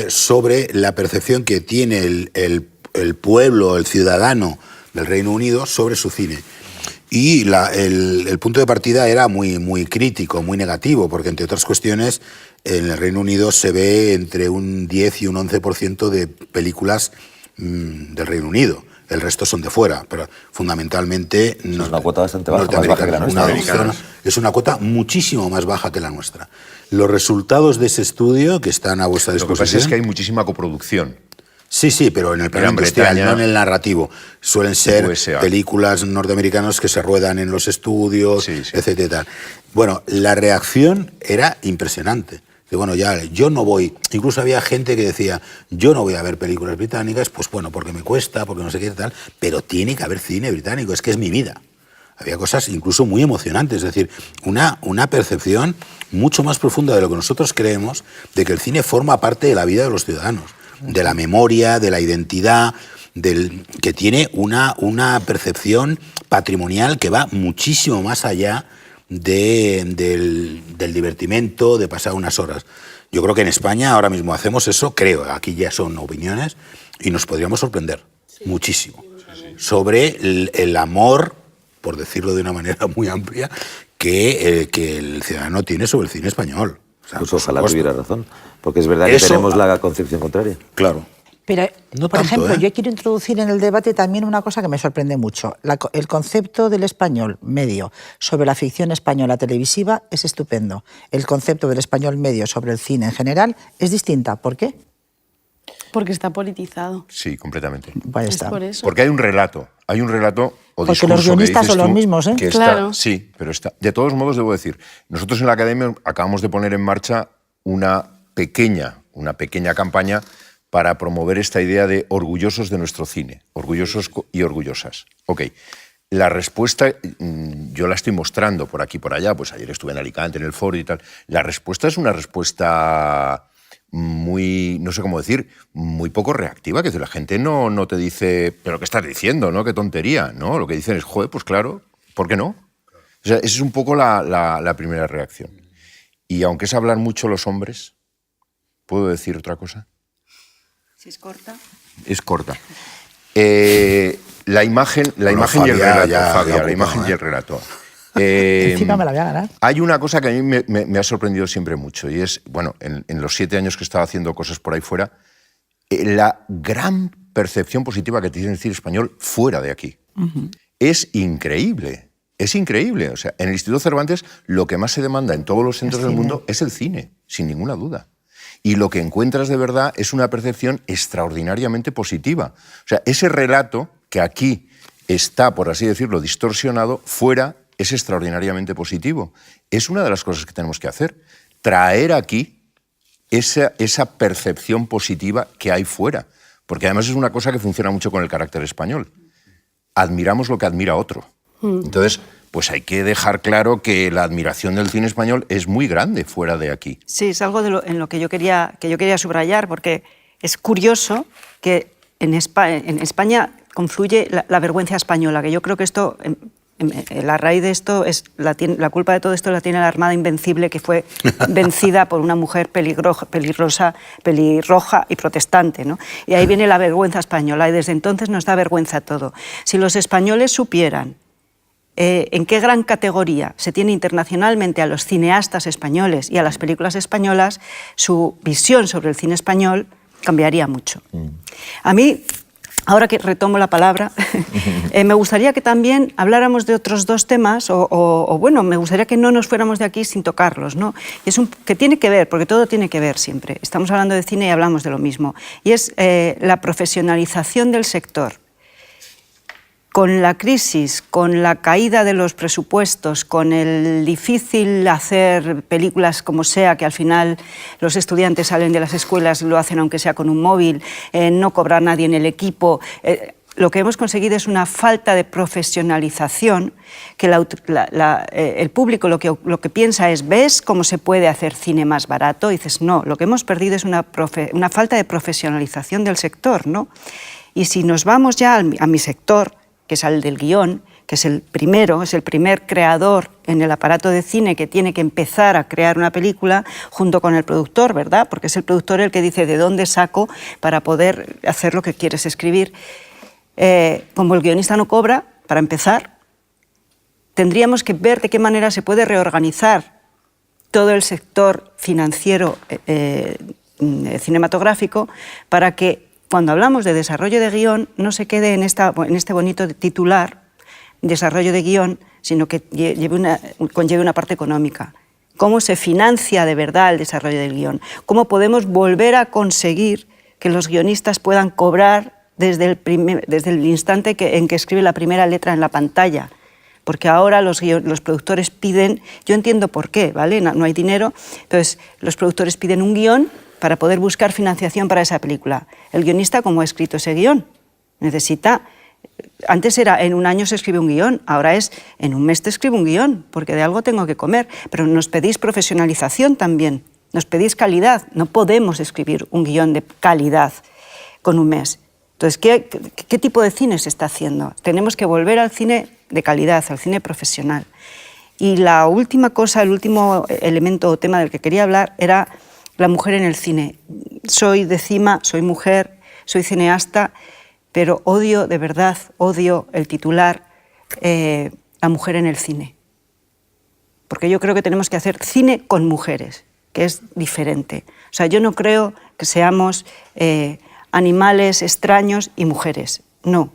Speaker 2: sobre la percepción que tiene el pueblo, el ciudadano del Reino Unido sobre su cine. Y el punto de partida era muy, muy crítico, muy negativo, porque entre otras cuestiones en el Reino Unido se ve entre un 10 y un 11% de películas del Reino Unido. El resto son de fuera, pero fundamentalmente...
Speaker 1: Es una cuota bastante baja, más baja que la nuestra.
Speaker 2: Es una cuota muchísimo más baja que la nuestra. Los resultados de ese estudio, que están a vuestra disposición...
Speaker 5: Lo que pasa es que hay muchísima coproducción.
Speaker 2: Sí, pero en el plano industrial, no en el narrativo. Suelen ser películas norteamericanas que se ruedan en los estudios, etcétera. Bueno, la reacción era impresionante. Que bueno, ya yo no voy, incluso había gente que decía, yo no voy a ver películas británicas, pues bueno, porque me cuesta, porque no sé qué tal, pero tiene que haber cine británico, es que es mi vida. Había cosas incluso muy emocionantes, es decir, una percepción mucho más profunda de lo que nosotros creemos, de que el cine forma parte de la vida de los ciudadanos, de la memoria, de la identidad, que tiene una percepción patrimonial que va muchísimo más allá del divertimento, de pasar unas horas. Yo creo que en España ahora mismo hacemos eso, aquí ya son opiniones, y nos podríamos sorprender muchísimo sobre el amor, por decirlo de una manera muy amplia, que el ciudadano tiene sobre el cine español. O sea,
Speaker 1: pues ojalá tuviera razón, porque es verdad que tenemos la concepción contraria.
Speaker 2: Claro.
Speaker 3: Pero, por ejemplo, yo quiero introducir en el debate también una cosa que me sorprende mucho. El concepto del español medio sobre la ficción española televisiva es estupendo. El concepto del español medio sobre el cine en general es distinta. ¿Por qué?
Speaker 4: Porque está politizado.
Speaker 5: Sí, completamente.
Speaker 3: Pues está.
Speaker 4: Es por eso.
Speaker 5: Porque hay un relato o
Speaker 3: porque
Speaker 5: discurso
Speaker 3: los guionistas son los mismos, ¿eh?
Speaker 5: Que
Speaker 4: claro.
Speaker 5: Sí, pero está. De todos modos, debo decir, nosotros en la Academia acabamos de poner en marcha una pequeña campaña para promover esta idea de orgullosos de nuestro cine, orgullosos y orgullosas. Ok, la respuesta yo la estoy mostrando por aquí y por allá, pues ayer estuve en Alicante, en el foro y tal. La respuesta es una respuesta muy, no sé cómo decir, muy poco reactiva, que la gente no te dice, pero ¿qué estás diciendo? ¿No? Qué tontería, ¿no? Lo que dicen es, joder, pues claro, ¿por qué no? O sea, esa es un poco la primera reacción. Y aunque es hablar mucho los hombres, ¿puedo decir otra cosa?
Speaker 6: Si es corta.
Speaker 5: Es corta. La imagen y el relato, Fabia, la imagen y el relato.
Speaker 3: Encima me la voy a ganar.
Speaker 5: Hay una cosa que a mí me ha sorprendido siempre mucho, y es, bueno, en los 7 años que he estado haciendo cosas por ahí fuera, la gran percepción positiva que tiene el cine español fuera de aquí. Es increíble. Es increíble. O sea, en el Instituto Cervantes lo que más se demanda en todos los centros del mundo es el cine, sin ninguna duda. Y lo que encuentras de verdad es una percepción extraordinariamente positiva. O sea, ese relato que aquí está, por así decirlo, distorsionado, fuera es extraordinariamente positivo. Es una de las cosas que tenemos que hacer. Traer aquí esa percepción positiva que hay fuera. Porque además es una cosa que funciona mucho con el carácter español. Admiramos lo que admira otro. Entonces, pues hay que dejar claro que la admiración del cine español es muy grande fuera de aquí.
Speaker 6: Sí, es algo en lo que yo quería subrayar, porque es curioso que en España confluye la vergüenza española, que yo creo que esto, la raíz de esto, la culpa de todo esto la tiene la Armada Invencible, que fue vencida por una mujer pelirroja y protestante, ¿no? Y ahí viene la vergüenza española, y desde entonces nos da vergüenza todo. Si los españoles supieran en qué gran categoría se tiene internacionalmente a los cineastas españoles y a las películas españolas, su visión sobre el cine español cambiaría mucho. A mí, ahora que retomo la palabra, me gustaría que también habláramos de otros 2 temas, bueno, me gustaría que no nos fuéramos de aquí sin tocarlos, ¿no? Y es que tiene que ver, porque todo tiene que ver siempre. Estamos hablando de cine y hablamos de lo mismo. Y es la profesionalización del sector. Con la crisis, con la caída de los presupuestos, con el difícil hacer películas como sea, que al final los estudiantes salen de las escuelas y lo hacen aunque sea con un móvil, no cobrar nadie en el equipo, lo que hemos conseguido es una falta de profesionalización, que el público lo que piensa es, ¿ves cómo se puede hacer cine más barato? Y dices, no, lo que hemos perdido es una falta de profesionalización del sector, ¿no? Y si nos vamos ya a mi sector, que es el del guión, que es el primer creador en el aparato de cine que tiene que empezar a crear una película junto con el productor, ¿verdad? Porque es el productor el que dice de dónde saco para poder hacer lo que quieres escribir. Como el guionista no cobra, para empezar, tendríamos que ver de qué manera se puede reorganizar todo el sector financiero cinematográfico para que cuando hablamos de desarrollo de guión, no se quede en este bonito titular, desarrollo de guión, sino que conlleve una parte económica. ¿Cómo se financia de verdad el desarrollo del guión? ¿Cómo podemos volver a conseguir que los guionistas puedan cobrar desde el instante en que escribe la primera letra en la pantalla? Porque ahora los productores piden, yo entiendo por qué, ¿vale? No hay dinero, entonces los productores piden un guión para poder buscar financiación para esa película. El guionista, ¿cómo ha escrito ese guión? Antes era en un año se escribe un guión, ahora es en un mes te escribo un guión, porque de algo tengo que comer. Pero nos pedís profesionalización también, nos pedís calidad. No podemos escribir un guión de calidad con un mes. Entonces, ¿qué tipo de cine se está haciendo? Tenemos que volver al cine de calidad, al cine profesional. Y la última cosa, el último elemento o tema del que quería hablar era la mujer en el cine. Soy de Cima, soy mujer, soy cineasta, pero odio, de verdad, odio el titular la mujer en el cine. Porque yo creo que tenemos que hacer cine con mujeres, que es diferente. O sea, yo no creo que seamos animales extraños y mujeres. No,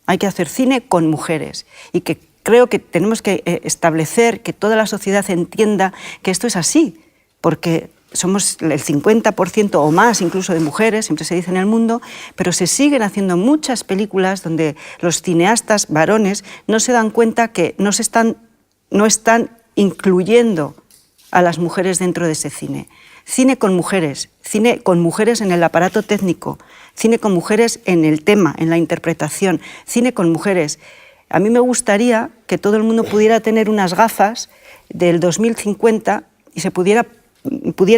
Speaker 6: hay que hacer cine con mujeres. Y que creo que tenemos que establecer que toda la sociedad entienda que esto es así, porque somos el 50% o más incluso de mujeres, siempre se dice en el mundo, pero se siguen haciendo muchas películas donde los cineastas varones no se dan cuenta que no están incluyendo a las mujeres dentro de ese cine. Cine con mujeres en el aparato técnico, cine con mujeres en el tema, en la interpretación, cine con mujeres. A mí me gustaría que todo el mundo pudiera tener unas gafas del 2050 y se pudiera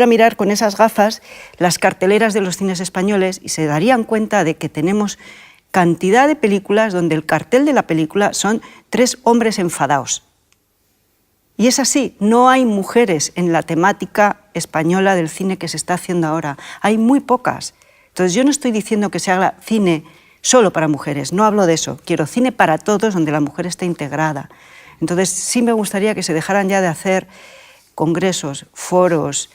Speaker 6: mirar con esas gafas las carteleras de los cines españoles y se darían cuenta de que tenemos cantidad de películas donde el cartel de la película son 3 hombres enfadados. Y es así, no hay mujeres en la temática española del cine que se está haciendo ahora. Hay muy pocas. Entonces yo no estoy diciendo que se haga cine solo para mujeres, no hablo de eso. Quiero cine para todos donde la mujer esté integrada. Entonces sí me gustaría que se dejaran ya de hacer congresos, foros,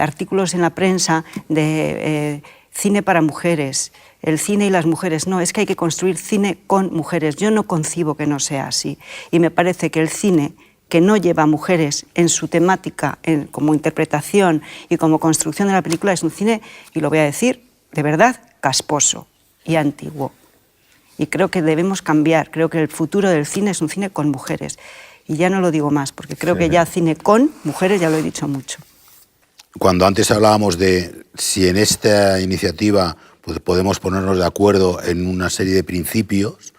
Speaker 6: artículos en la prensa de cine para mujeres, el cine y las mujeres. No, es que hay que construir cine con mujeres. Yo no concibo que no sea así. Y me parece que el cine que no lleva mujeres en su temática, como interpretación y como construcción de la película, es un cine, y lo voy a decir, de verdad, casposo y antiguo. Y creo que debemos cambiar. Creo que el futuro del cine es un cine con mujeres. Y ya no lo digo más, porque creo que ya cine con mujeres ya lo he dicho mucho.
Speaker 2: Cuando antes hablábamos de si en esta iniciativa pues, podemos ponernos de acuerdo en una serie de principios,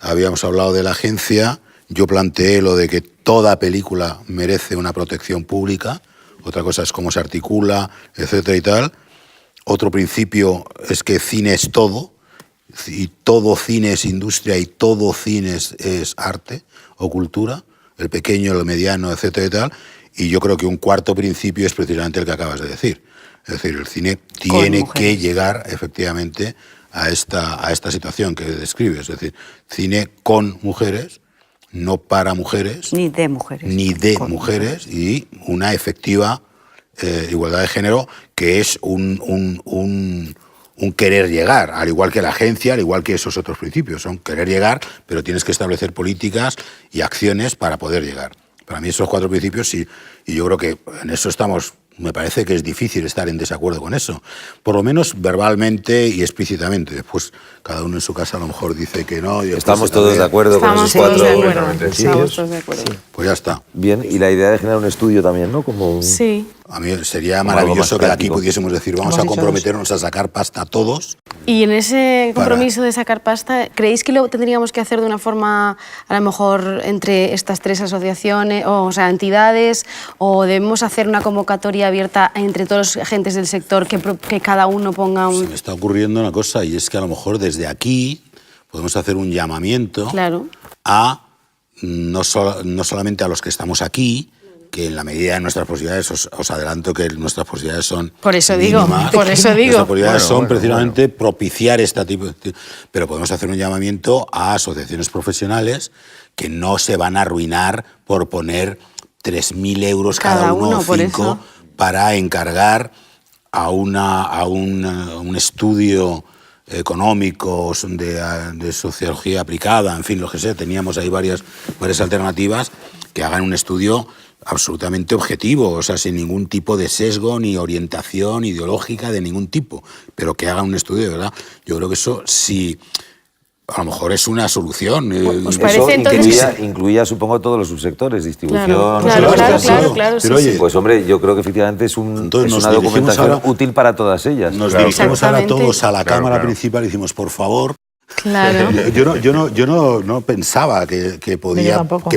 Speaker 2: habíamos hablado de la agencia, yo planteé lo de que toda película merece una protección pública, otra cosa es cómo se articula, etcétera y tal. Otro principio es que cine es todo, y todo cine es industria y todo cine es arte o cultura, el pequeño, el mediano, etcétera y tal. Y yo creo que un cuarto principio es precisamente el que acabas de decir. Es decir, el cine tiene que llegar efectivamente a esta situación que describes. Es decir, cine con mujeres, no para mujeres.
Speaker 6: Ni de mujeres.
Speaker 2: Ni de mujeres, y una efectiva igualdad de género que es un querer llegar, al igual que la agencia, al igual que esos otros principios. Son querer llegar, pero tienes que establecer políticas y acciones para poder llegar. Para mí esos cuatro principios sí, y yo creo que en eso estamos, me parece que es difícil estar en desacuerdo con eso, por lo menos verbalmente y explícitamente. Después cada uno en su casa a lo mejor dice que no. Y
Speaker 1: estamos todos de acuerdo con esos cuatro principios.
Speaker 4: Estamos todos de acuerdo.
Speaker 2: Pues ya está.
Speaker 1: Bien, y la idea de generar un estudio también, ¿no? Como
Speaker 4: Sí.
Speaker 2: A mí sería maravilloso que de aquí pudiésemos decir, vamos a comprometernos a sacar pasta todos.
Speaker 4: Y en ese compromiso de sacar pasta, ¿creéis que lo tendríamos que hacer de una forma, a lo mejor, entre estas tres asociaciones, o sea, entidades, o debemos hacer una convocatoria abierta entre todos los agentes del sector, que cada uno ponga un...
Speaker 2: Se me está ocurriendo una cosa, y es que a lo mejor desde aquí podemos hacer un llamamiento a, no solamente a los que estamos aquí, que en la medida de nuestras posibilidades, os adelanto que nuestras posibilidades son
Speaker 4: por eso
Speaker 2: mínimas.
Speaker 4: Por eso digo.
Speaker 2: Nuestras posibilidades son precisamente propiciar este tipo de... Pero podemos hacer un llamamiento a asociaciones profesionales que no se van a arruinar por poner 3.000 euros cada uno o 5 para encargar a un estudio económico de sociología aplicada, en fin, lo que sea. Teníamos ahí varias alternativas que hagan un estudio absolutamente objetivo, o sea, sin ningún tipo de sesgo ni orientación ideológica de ningún tipo, pero que hagan un estudio de verdad. Yo creo que eso sí, a lo mejor es una solución.
Speaker 4: ¿Os parece entonces?
Speaker 1: Incluía, supongo, todos los subsectores, distribución...
Speaker 4: Claro,
Speaker 1: pero oye, pues hombre, yo creo que efectivamente es una documentación útil para todas ellas.
Speaker 2: Nos dirigimos ahora todos a la Cámara Principal y decimos, por favor...
Speaker 4: Claro.
Speaker 2: Yo no pensaba que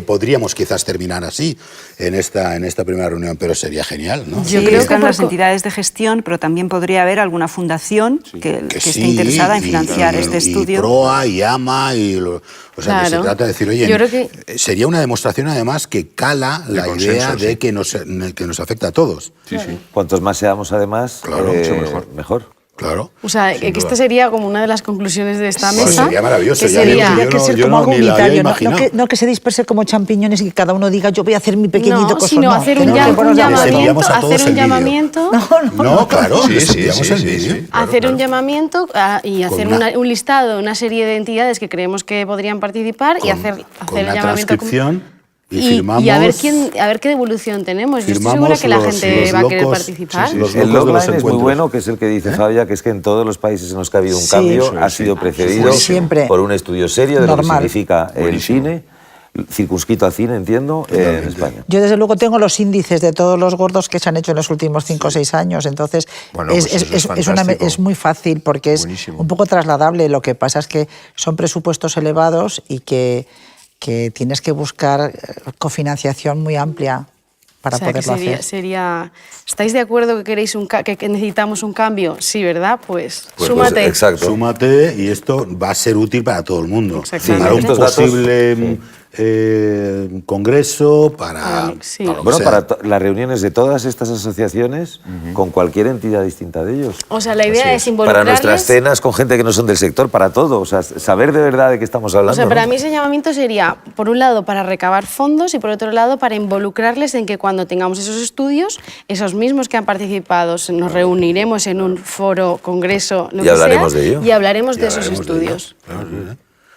Speaker 2: podríamos quizás terminar así en esta primera reunión, pero sería genial, ¿no?
Speaker 6: Yo creo que las entidades de gestión, pero también podría haber alguna fundación que esté interesada en financiar este estudio.
Speaker 2: Y PROA, y AMA, o sea, que se trata de decir, oye, sería una demostración además que cala la idea de que nos afecta a todos.
Speaker 1: Cuantos más seamos, además, mucho mejor.
Speaker 2: Claro.
Speaker 4: O sea, que esta sería como una de las conclusiones de esta mesa.
Speaker 2: Sería maravilloso.
Speaker 3: Tendría que ser como algo unitario, no que se disperse como champiñones y que cada uno diga yo voy a hacer mi pequeñito cosa.
Speaker 4: Sino hacer un llamamiento.
Speaker 2: No, claro,
Speaker 4: hacer un llamamiento y hacer un listado de una serie de entidades que creemos que podrían participar y hacer el llamamiento. Y a ver qué devolución tenemos. Yo estoy segura que la gente va a querer participar.
Speaker 1: El logline es muy bueno, que es el que dice Fabia, que es que en todos los países en los que ha habido un cambio ha sido precedido por un estudio serio de lo que significa el cine, circunscrito al cine, entiendo, en España.
Speaker 3: Yo desde luego tengo los índices de todos los gordos que se han hecho en los últimos 5 o 6 años, entonces es muy fácil porque es un poco trasladable. Lo que pasa es que son presupuestos elevados y que tienes que buscar cofinanciación muy amplia para poderlo hacer.
Speaker 4: ¿Estáis de acuerdo que que necesitamos un cambio? Sí, ¿verdad? Pues súmate.
Speaker 1: Exacto.
Speaker 2: Súmate, y esto va a ser útil para todo el mundo.
Speaker 1: Sí,
Speaker 2: para un posible un congreso, para...
Speaker 4: Sí.
Speaker 2: para lo que
Speaker 1: Bueno,
Speaker 2: sea.
Speaker 1: para las reuniones de todas estas asociaciones con cualquier entidad distinta de ellos.
Speaker 4: O sea, la idea
Speaker 2: Así
Speaker 4: es
Speaker 2: es.
Speaker 1: Para
Speaker 4: involucrarles...
Speaker 1: nuestras cenas con gente que no son del sector, para todo. O sea, saber de verdad de qué estamos hablando.
Speaker 4: O sea, para
Speaker 1: ¿no?
Speaker 4: mí ese llamamiento sería, por un lado, para recabar fondos y por otro lado, para involucrarles en que cuando tengamos esos estudios, esos mismos que han participado, nos reuniremos en un foro, congreso, lo
Speaker 1: Y
Speaker 4: que
Speaker 1: hablaremos
Speaker 4: sea,
Speaker 1: de ello.
Speaker 4: y hablaremos
Speaker 2: Y
Speaker 4: de esos
Speaker 2: hablaremos de ello.
Speaker 4: estudios.
Speaker 2: Claro,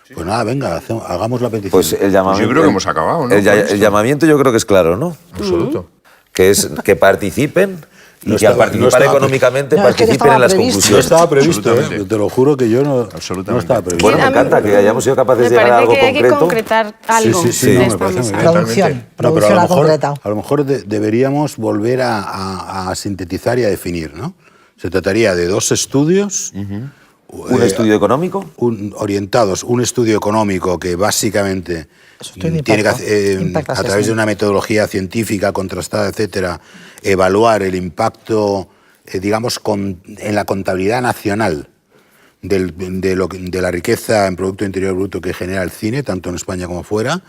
Speaker 2: sí. Pues nada, venga, hagamos la petición.
Speaker 1: Pues el llamamiento...
Speaker 5: Yo creo que hemos acabado, ¿no?
Speaker 1: El,
Speaker 5: Con esto.
Speaker 1: el llamamiento yo creo que es claro, ¿no?
Speaker 5: Absoluto.
Speaker 1: Que es que participen y
Speaker 2: No
Speaker 1: que
Speaker 2: estaba-
Speaker 1: al participar
Speaker 2: no estaba-
Speaker 1: económicamente
Speaker 3: No, es que no
Speaker 1: participen
Speaker 3: estaba
Speaker 1: en las
Speaker 3: previsto.
Speaker 2: No
Speaker 1: conclusiones.
Speaker 2: estaba previsto,
Speaker 5: Absolutamente.
Speaker 2: te lo juro que yo no
Speaker 5: Absolutamente.
Speaker 2: estaba previsto.
Speaker 1: Bueno, me
Speaker 4: A mí-
Speaker 1: encanta que hayamos sido capaces
Speaker 4: Me
Speaker 1: de llegar a
Speaker 4: parece
Speaker 1: algo
Speaker 4: que hay que
Speaker 1: concreto.
Speaker 4: concretar algo
Speaker 2: Sí, sí, sí,
Speaker 4: de
Speaker 2: no, me
Speaker 4: esta
Speaker 2: parece muy
Speaker 4: mesa.
Speaker 2: bien.
Speaker 3: Producción,
Speaker 2: No, pero
Speaker 3: producción
Speaker 2: a
Speaker 3: concreta.
Speaker 2: lo mejor deberíamos volver a sintetizar y a definir, ¿no? Se trataría de 2 estudios
Speaker 1: Un estudio económico.
Speaker 2: orientados, un estudio económico que básicamente
Speaker 3: Estudio de
Speaker 2: tiene que
Speaker 3: impacto, impact
Speaker 2: a través
Speaker 3: assessment.
Speaker 2: de una metodología científica contrastada, etcétera, evaluar el impacto, digamos, en la contabilidad nacional de la riqueza en Producto Interior Bruto que genera el cine, tanto en España como fuera,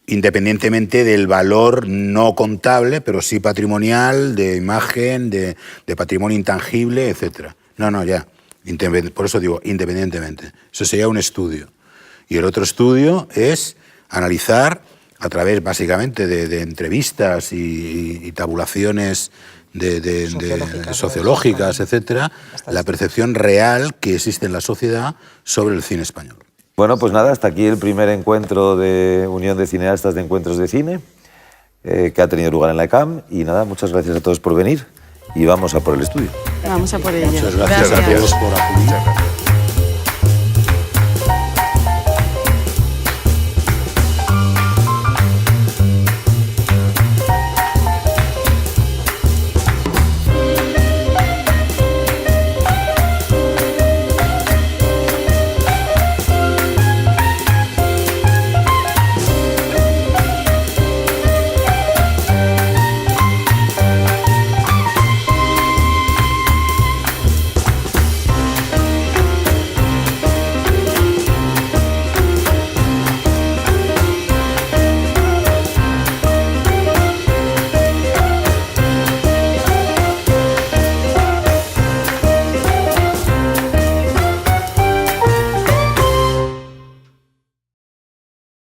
Speaker 2: independientemente del valor no contable, pero sí patrimonial, de imagen, de patrimonio intangible, etcétera. No, ya. Por eso digo, independientemente. Eso sería un estudio. Y el otro estudio es analizar, a través básicamente de entrevistas y tabulaciones sociológicas, etcétera, la percepción real que existe en la sociedad sobre el cine español.
Speaker 1: Bueno, pues nada, hasta aquí el primer encuentro de Unión de Cineastas de Encuentros de Cine que ha tenido lugar en la ECAM. Y nada, muchas gracias a todos por venir y vamos a por el estudio.
Speaker 4: Vamos a por ello.
Speaker 2: Muchas gracias a todos por acudir.